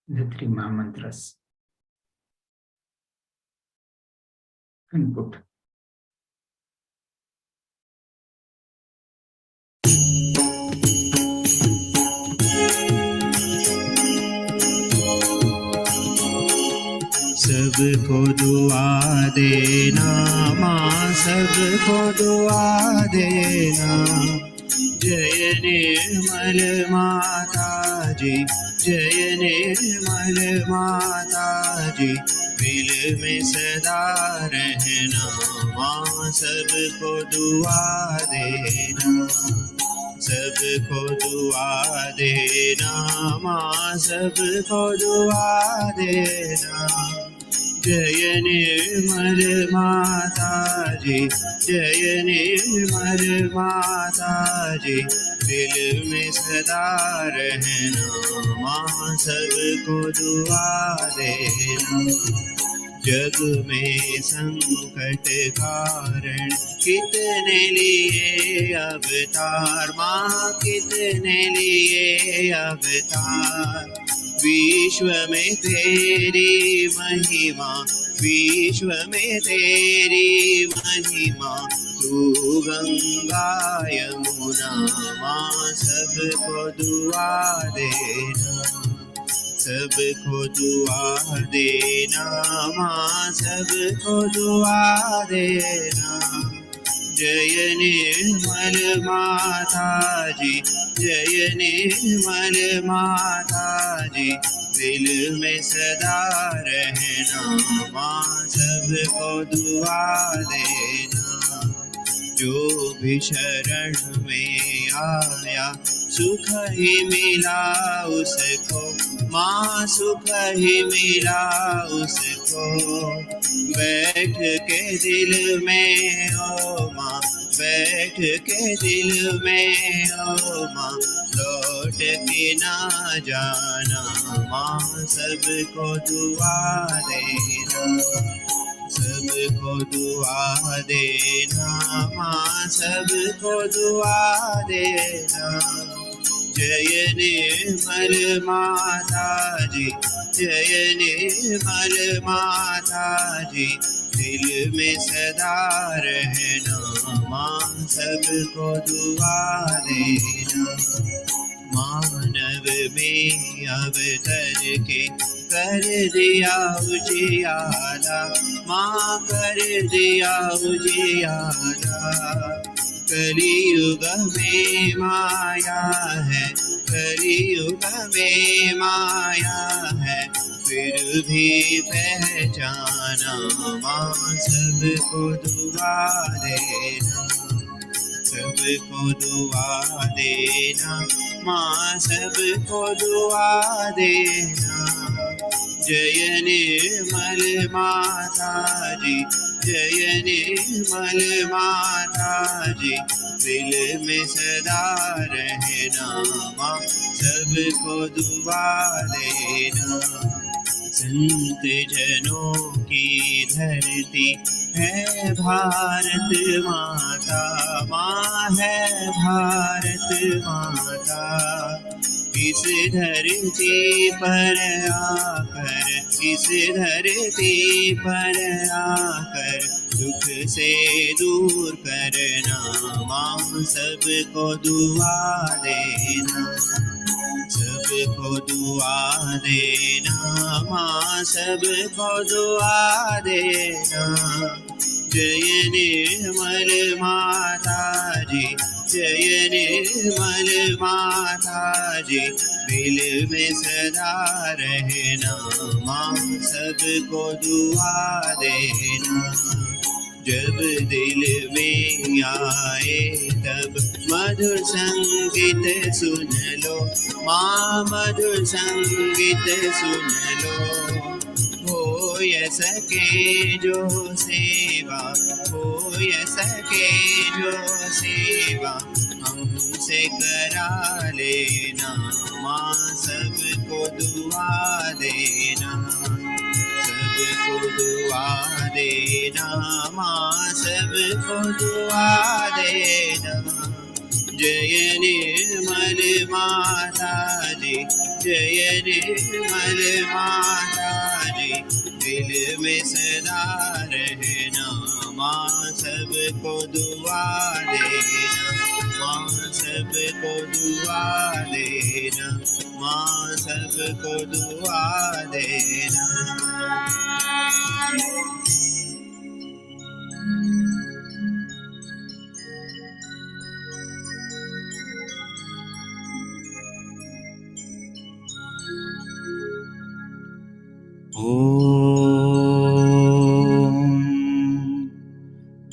the three Mahamantras. And put. सबको दुआ देना माँ, सबको दुआ देना। जय निर्मल माता जी, जय निर्मल माता जी। दिल में सदा रहना माँ, सबको दुआ देना। सबको दुआ देना माँ, सबको दुआ देना। जय निर्मल माता जी, जय निर्मल माता जी। दिल में सदा रहना माँ, सबको दुआ देना। जग में संकट कारण कितने लिए अवतार माँ, कितने लिए अवतार। विश्व में तेरी महिमा, विश्व में तेरी महिमा। तू गंगा यमुना माँ, सबको दुआ देना। सबको दुआ देना माँ, सबको दुआ देना। जय निर्मल माता जी, जय निर्मल माता जी। दिल में सदा रहना माँ, सबको दुआ देना। जो भी शरण में आया सुख ही मिला उसको माँ, सुख ही मिला उसको। बैठ के दिल में ओ माँ, बैठ के दिल में ओ माँ। लौट के ना जाना माँ, सबको दुआ देना। सबको दुआ देना माँ, सबको दुआ देना। जय निर्मल माता जी, जय निर्मल माता जी। दिल में सदा रहना माँ, सबको दुआ देना। मानव में अवतर के कर दिया उजियारा माँ, कर दिया उजियारा। कलियुग में माया है, कलियुग में माया है। फिर भी पहचाना माँ, सबको दुआ देना। सबको दुआ देना माँ, सबको दुआ देना। जय निर्मल माता जी, जय निर्मल माता जी। दिल में सदा रहना माँ, सबको दुआ देना। संत जनों की धरती है भारत माता माँ, है भारत माता। इस धरती पर आकर, इस धरती पर आकर दुख से दूर करना माँ, सबको दुआ देना। सबको दुआ देना माँ, सबको दुआ देना। जय निर्मल माता जी, जय निर्मल माता जी। दिल में सदा रहना, माँ सबको दुआ देना। जब दिल में आए तब मधुर संगीत सुन लो, माँ मधुर संगीत सुन लो। हो सके जो सेवा, हो सके जो सेवा हमसे करा लेना, माँ सबको दुआ देना, सबको दुआ देना, माँ सबको दुआ देना। जय निर्मल माता जी, जय निर्मल माता जी, दिल में सदा रहना, माँ सबको दुआ देना, माँ सबको दुआ देना, माँ सबको दुआ देना।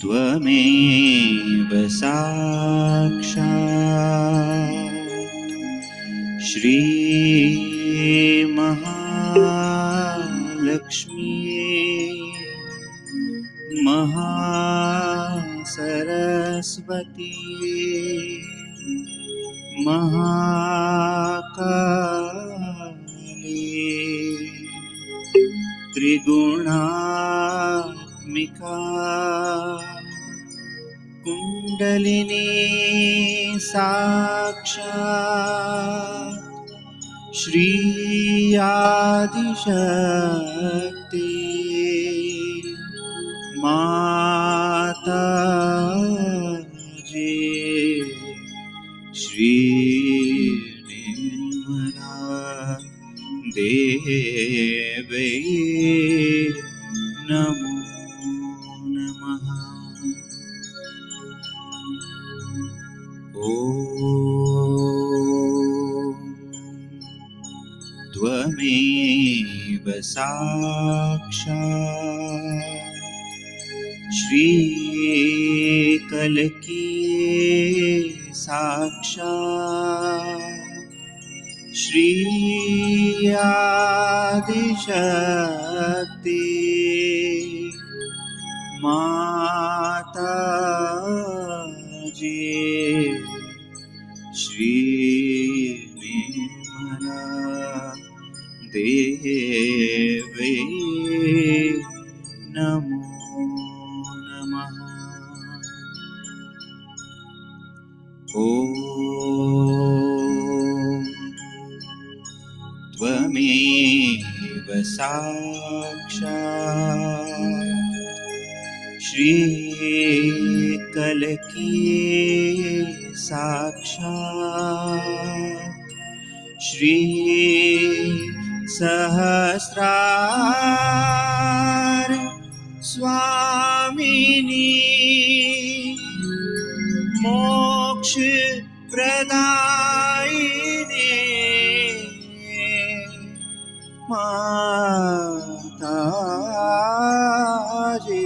त्वमेव साक्षात् श्री महालक्ष्मी महासरस्वती महाकाली त्रिगुणात्मिका कुंडलिनी साक्षात् श्री आदिशक्ति माता जी श्री निर्मला देवी नमो नमः। त्वमेव साक्षात् श्री कल्की साक्षात् श्री आदिशक्ति माता जी श्री निर्मला देवी नमो नमः। त्वमेव साक्षात् श्री कल्की साक्षात् श्री सहस्रार स्वामिनी मोक्ष प्रदायिनी माता जी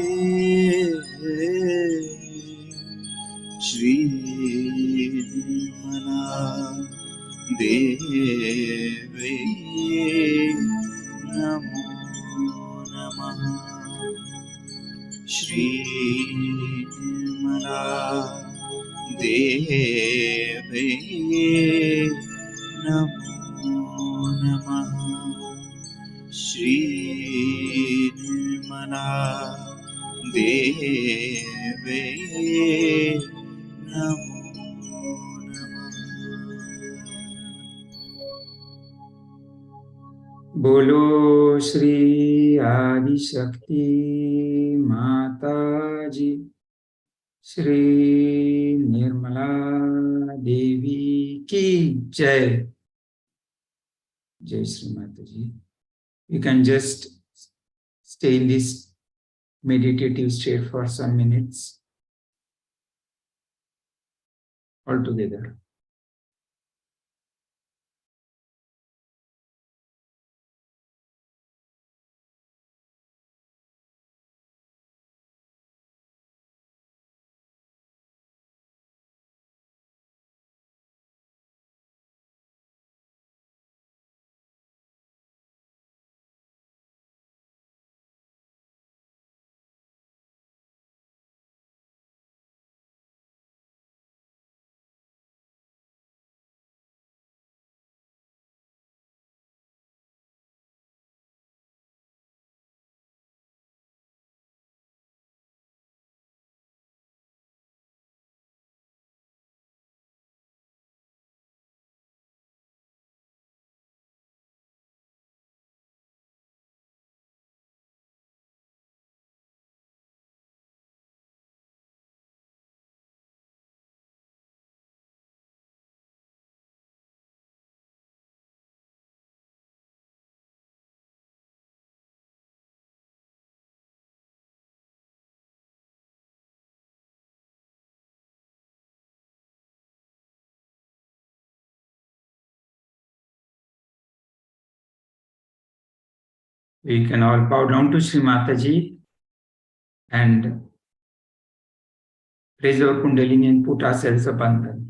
श्री निर्मला देवी नमो नमः। श्री निर्मला देवी नमो नमः। श्री निर्मला देवी नमो नमः। बोलो श्री आदिशक्ति माता जी, श्री निर्मला देवी की जय। जय श्री माता जी। You can just stay in this meditative state for some minutes all together. We can all bow down to Shri Mataji and raise our Kundalini and put ourselves a bandhan.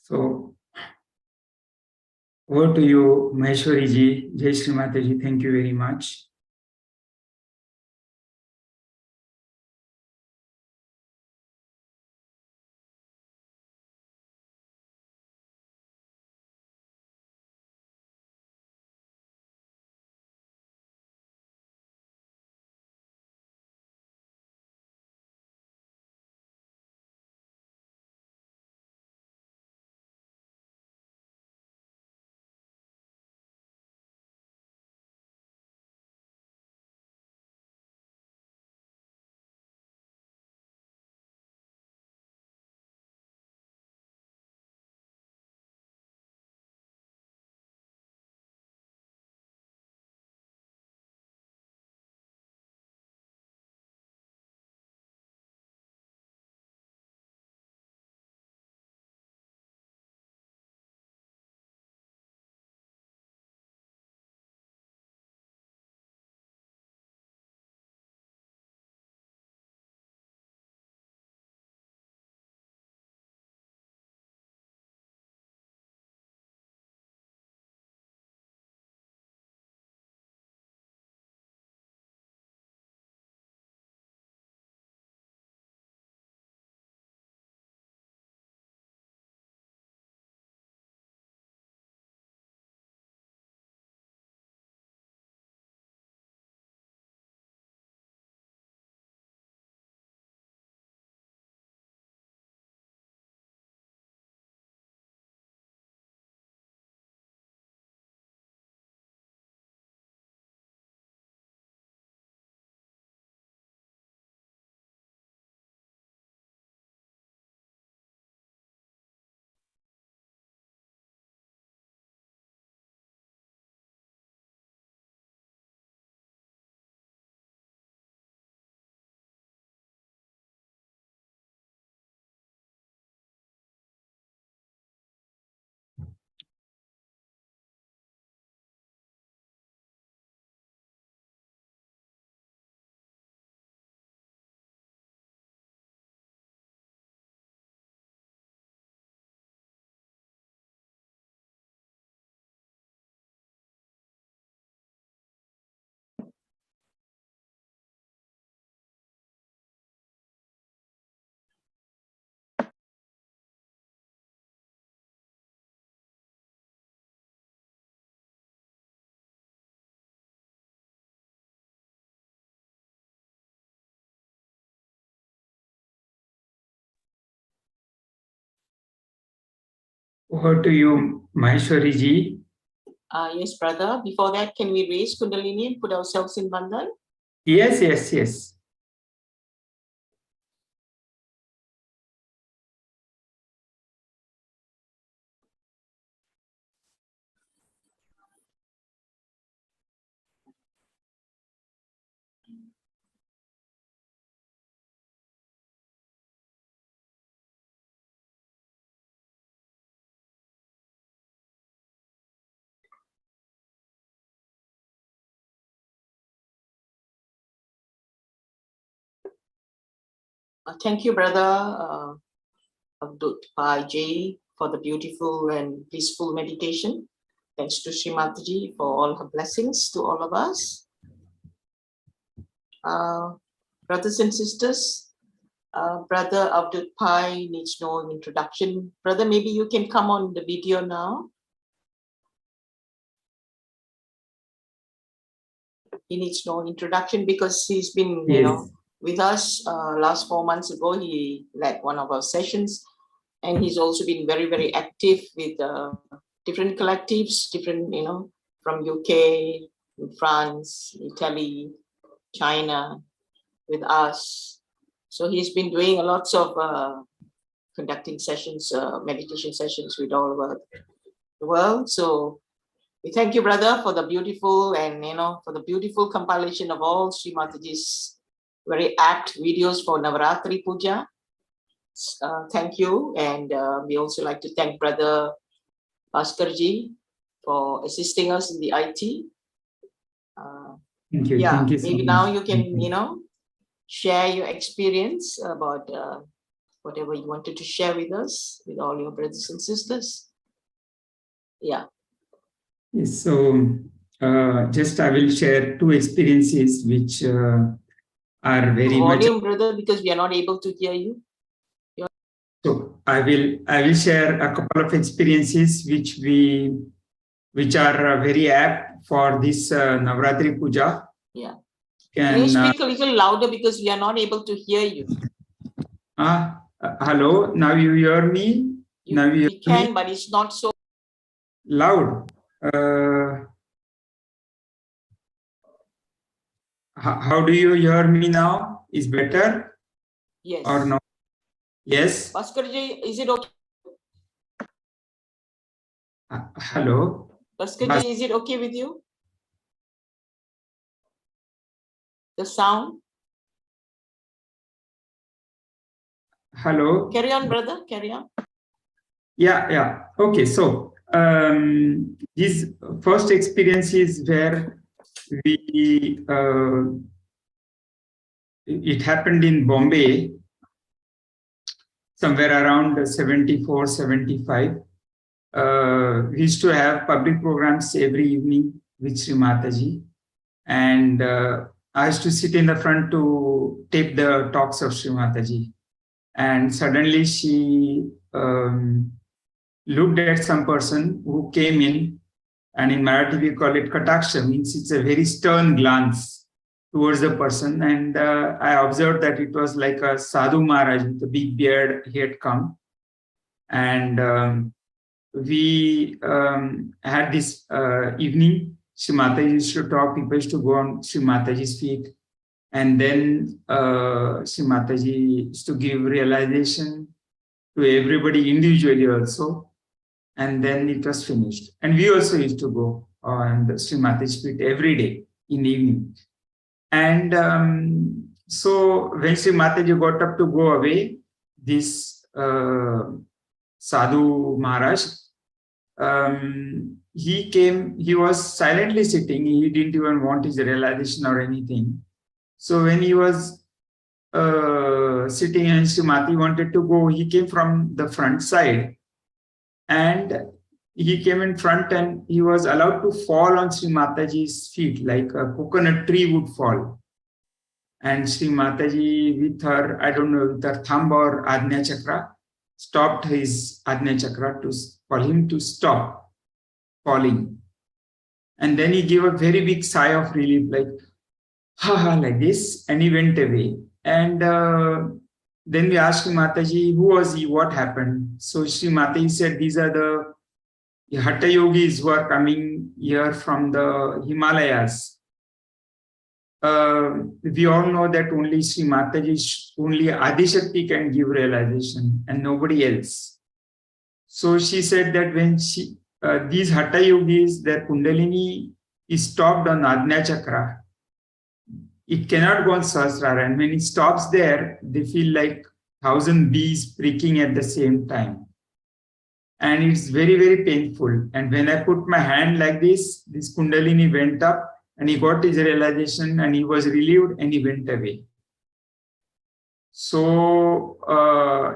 So, over to you, Maheshwari ji. Jai Shri Mataji. Thank you very much. Over to you, Maheshwari ji. Yes, brother. Before that, can we raise Kundalini and put ourselves in bandhan? Yes, yes, yes. Thank you, Brother Abdul Pai, for the beautiful and peaceful meditation. Thanks to Shri Mataji for all her blessings to all of us. Brothers and sisters, Brother Abdul Pai needs no introduction. Brother, maybe you can come on the video now. He needs no introduction because he's been, with us last 4 months ago. He led one of our sessions, and he's also been very, very active with different collectives, different, from UK, France, Italy, China, with us. So he's been doing lots of conducting sessions, meditation sessions with all over the world. So we thank you, brother, for the beautiful and, for the beautiful compilation of all Shri Mataji's very apt videos for Navaratri Puja. Thank you. And we also like to thank Brother Bhaskarji for assisting us in the IT. Thank you. Yeah, Thank you so maybe much. now you can, share your experience about whatever you wanted to share with us, with all your brothers and sisters. Yeah. Yes, so just I will share two experiences which are very much. Volume, brother, because we are not able to hear you. So I will share a couple of experiences which are very apt for this Navratri Puja. Yeah. Can you speak a little louder because we are not able to hear you? Hello, now you hear me? Now you can, me? but it's not so Loud. How do you hear me now? Is better? Yes. Or no? Yes. Bhaskarji, is it okay? Hello. Bhaskarji, is it okay with you? The sound? Hello. Carry on, brother. Carry on. Yeah. Okay. So this first experience is where it happened in Bombay, somewhere around 74, 75. We used to have public programs every evening with Shri Mataji, and I used to sit in the front to tape the talks of Shri Mataji. And suddenly she looked at some person who came in, and in Marathi we call it kataksha, means it's a very stern glance towards the person. And I observed that it was like a Sadhu Maharaj with a big beard. He had come, and we had this evening. Shri Mataji used to talk, people used to go on Shri Mataji's feet, and then Shri Mataji used to give realization to everybody individually also, and then it was finished. And we also used to go on the Shri Mataji's feet every day in the evening. And so when Shri Mataji got up to go away, this Sadhu Maharaj, he came, he was silently sitting, he didn't even want his realization or anything. So when he was sitting and Shri Mataji wanted to go, he came from the front side, and he came in front and he was allowed to fall on Shri Mataji's feet like a coconut tree would fall. And Shri Mataji with her, I don't know, with her thumb or Ajna Chakra, stopped his Ajna Chakra for him to stop falling. And then he gave a very big sigh of relief, like, ha, like this, and he went away. And then we asked Shri Mataji, who was he, what happened? So Shri Mataji said, these are the Hatha Yogis who are coming here from the Himalayas. We all know that only Shri Mataji, only Adishakti can give realization and nobody else. So she said that when these Hatha Yogis, their Kundalini is stopped on Ajna Chakra, it cannot go on Sahasrara, and when it stops there, they feel like 1,000 bees pricking at the same time. And it's very, very painful. And when I put my hand like this Kundalini went up, and he got his realization, and he was relieved, and he went away. So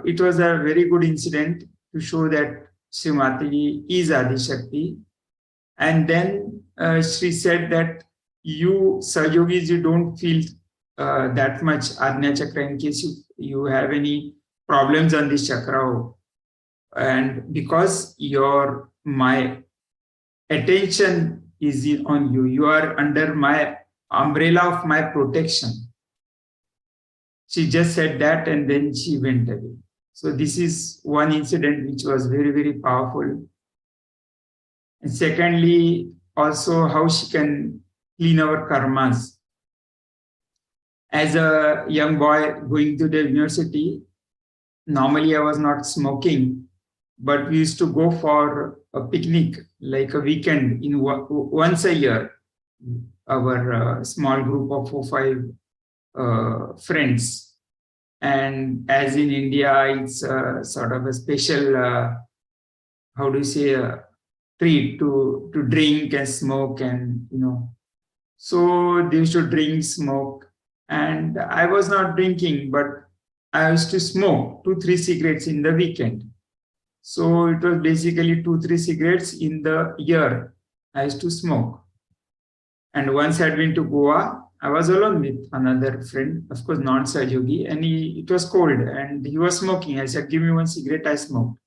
it was a very good incident to show that Shri Mataji is Adi Shakti. And then she said that you, Yogis, you don't feel that much Ajna Chakra in case you have any problems on this chakra. And because my attention is on you, you are under my umbrella of my protection. She just said that and then she went away. So this is one incident which was very, very powerful. And secondly, also how she can clean our karmas. As a young boy going to the university, normally I was not smoking, but we used to go for a picnic, like a weekend once a year. Our small group of 4-5 friends. And as in India, it's sort of a special, how do you say, treat to drink and smoke and, So they used to drink, smoke. And I was not drinking, but I used to smoke 2-3 cigarettes in the weekend. So it was basically 2-3 cigarettes in the year I used to smoke. And once I'd been to Goa, I was alone with another friend, of course, non-Sahaja, and it was cold and he was smoking. I said, give me one cigarette, I smoked.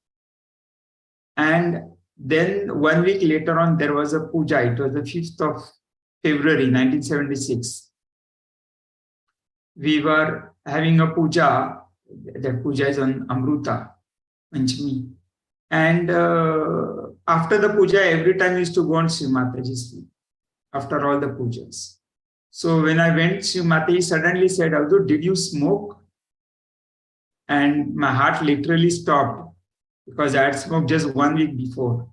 And then 1 week later on, there was a puja. It was the 5th of February, 1976. We were having a puja. That puja is on Amruta, Panchami. And after the puja, every time we used to go on Shri Mataji's feet, after all the pujas. So when I went, Shri Mataji suddenly said, Abdul, did you smoke? And my heart literally stopped because I had smoked just 1 week before.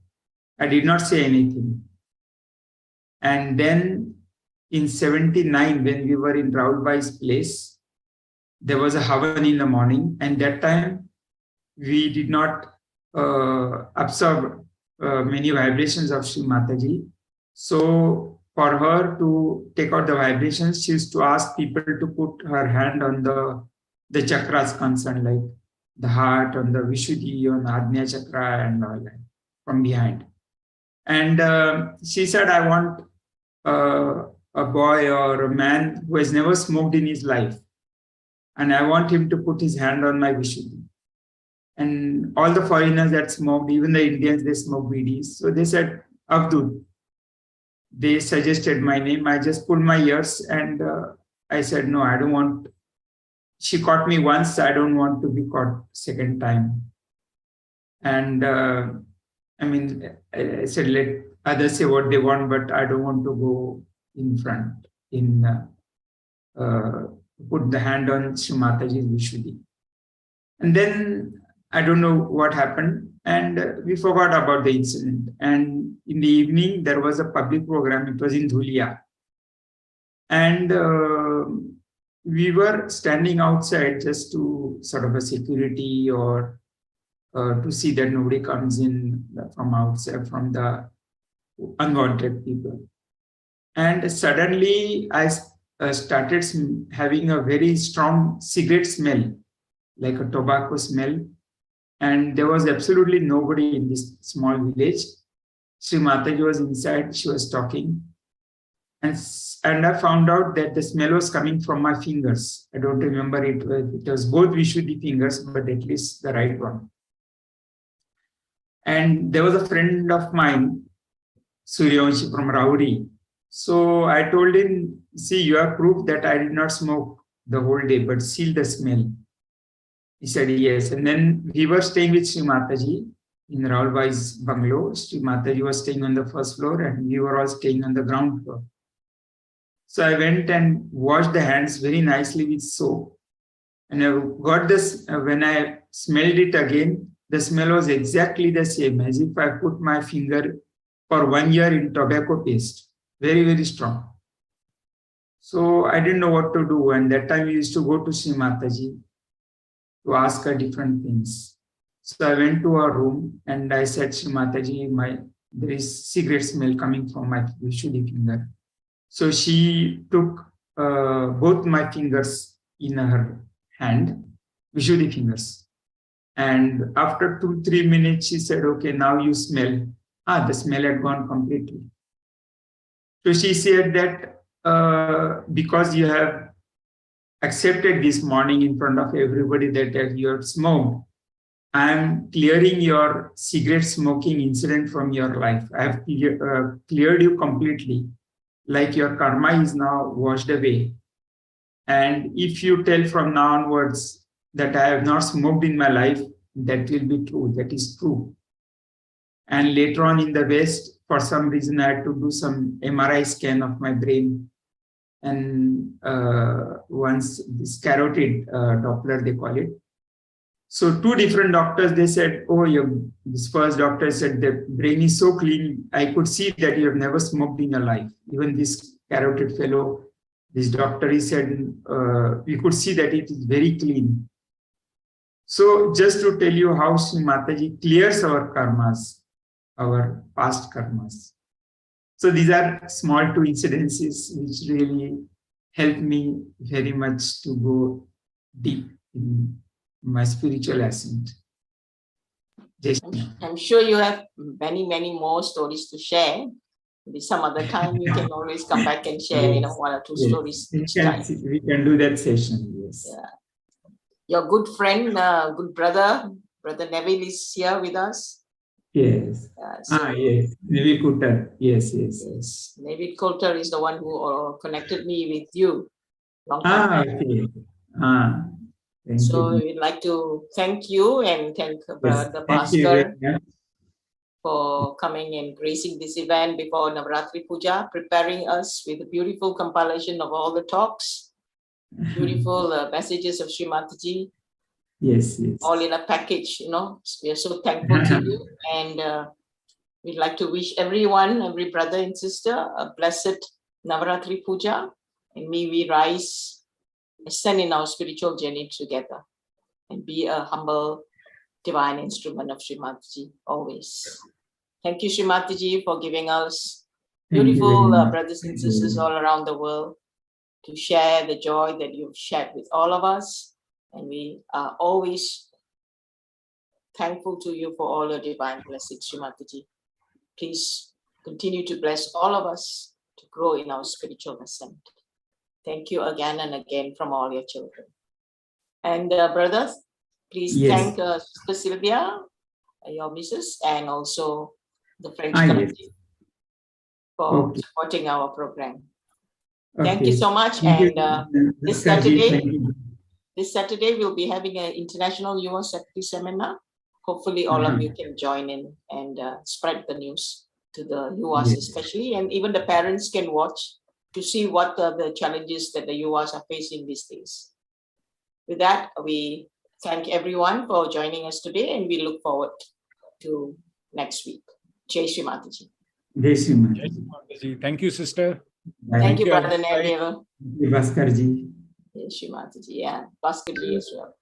I did not say anything. And then in 79, when we were in Rahul Bhai's place, there was a Havan in the morning. And that time, we did not absorb many vibrations of Shri Mataji. So for her to take out the vibrations, she used to ask people to put her hand on the chakras concerned, like the heart, on the Vishuddhi, on the Ajna Chakra and all that from behind. And she said, I want a boy or a man who has never smoked in his life. And I want him to put his hand on my Vishuddhi. And all the foreigners that smoked, even the Indians, they smoke bidis. So they said, Abdul. They suggested my name. I just pulled my ears and I said, no, I don't want. She caught me once. I don't want to be caught second time. And I said, let others say what they want, but I don't want to go in front, put the hand on Shri Mataji's Vishuddhi. And then I don't know what happened, and we forgot about the incident. And in the evening, there was a public program. It was in Dhulia. And we were standing outside just to sort of a security or to see that nobody comes in from outside, from the unwanted people. And suddenly I started having a very strong cigarette smell, like a tobacco smell. And there was absolutely nobody in this small village. Shri Mataji was inside, she was talking. And I found out that the smell was coming from my fingers. I don't remember it. It was both Vishuddhi fingers, but at least the right one. And there was a friend of mine, Suryavanshi from Rauri. So I told him, see, you have proof that I did not smoke the whole day, but seal the smell. He said, yes. And then we were staying with Shri Mataji in Rahul Bhai's bungalow. Shri Mataji was staying on the first floor and we were all staying on the ground floor. So I went and washed the hands very nicely with soap. And I got this, when I smelled it again, the smell was exactly the same as if I put my finger for 1 year in tobacco paste. Very, very strong. So I didn't know what to do. And that time we used to go to Shri Mataji to ask her different things. So I went to her room and I said, Shri Mataji, there is cigarette smell coming from my Vishuddhi finger. So she took both my fingers in her hand, Vishuddhi fingers. And after 2-3 minutes, she said, okay, now you smell. The smell had gone completely. So she said that because you have accepted this morning in front of everybody that you have smoked, I am clearing your cigarette smoking incident from your life. I have cleared you completely. Like your karma is now washed away. And if you tell from now onwards that I have not smoked in my life, that will be true. That is true. And later on in the West, for some reason, I had to do some MRI scan of my brain. And once this carotid Doppler, they call it. So 2 different doctors, they said, oh, this first doctor said the brain is so clean. I could see that you have never smoked in your life. Even this carotid fellow, this doctor, he said, we could see that it is very clean. So just to tell you how Shri Mataji clears our karmas, our past karmas. So these are small 2 incidences which really help me very much to go deep in my spiritual ascent. I'm sure you have many, many more stories to share. Maybe some other time you can always come back and share, Yes. 1 or 2 Yes. stories each time. We can do that session, yes. Yeah. Your good friend, good brother Neville is here with us. Yes. Yes. Neville Kutter. Yes. Neville Coulter is the one who connected me with you long time back. Okay. Thank So you. we'd like to thank you and thank Brother Thank you very Bhaskar much. for coming and gracing this event before Navaratri Puja, preparing us with a beautiful compilation of all the talks, beautiful messages of Shri Mataji, Yes. all in a package, We are so thankful to you, and we'd like to wish everyone, every brother and sister, a blessed Navaratri Puja, and may we rise, ascend in our spiritual journey together, and be a humble divine instrument of Shri Mataji always. Thank you, Shri Mataji, for giving us Thank you beautiful very much. brothers and sisters all around the world to share the joy that you've shared with all of us. And we are always thankful to you for all your divine blessings, Shri Mataji. Please continue to bless all of us to grow in our spiritual ascent. Thank you again and again from all your children. And brothers, please thank Sister Sylvia, your missus, and also the French collective for supporting our program. Thank you so much. And this Saturday we'll be having an International Yuva Shakti seminar. Hopefully all of you can join in and spread the news to the Yuvas especially, and even the parents can watch to see what are the challenges that the Yuvas are facing these days. With that, we thank everyone for joining us today, and we look forward to next week. Jai Shri Mataji. Jai Shri Mataji. Thank you, sister. Thank you, Brother Neville. Thank you, Bhaskarji. Jai Shri Mataji. Yeah, Bhaskarji as well.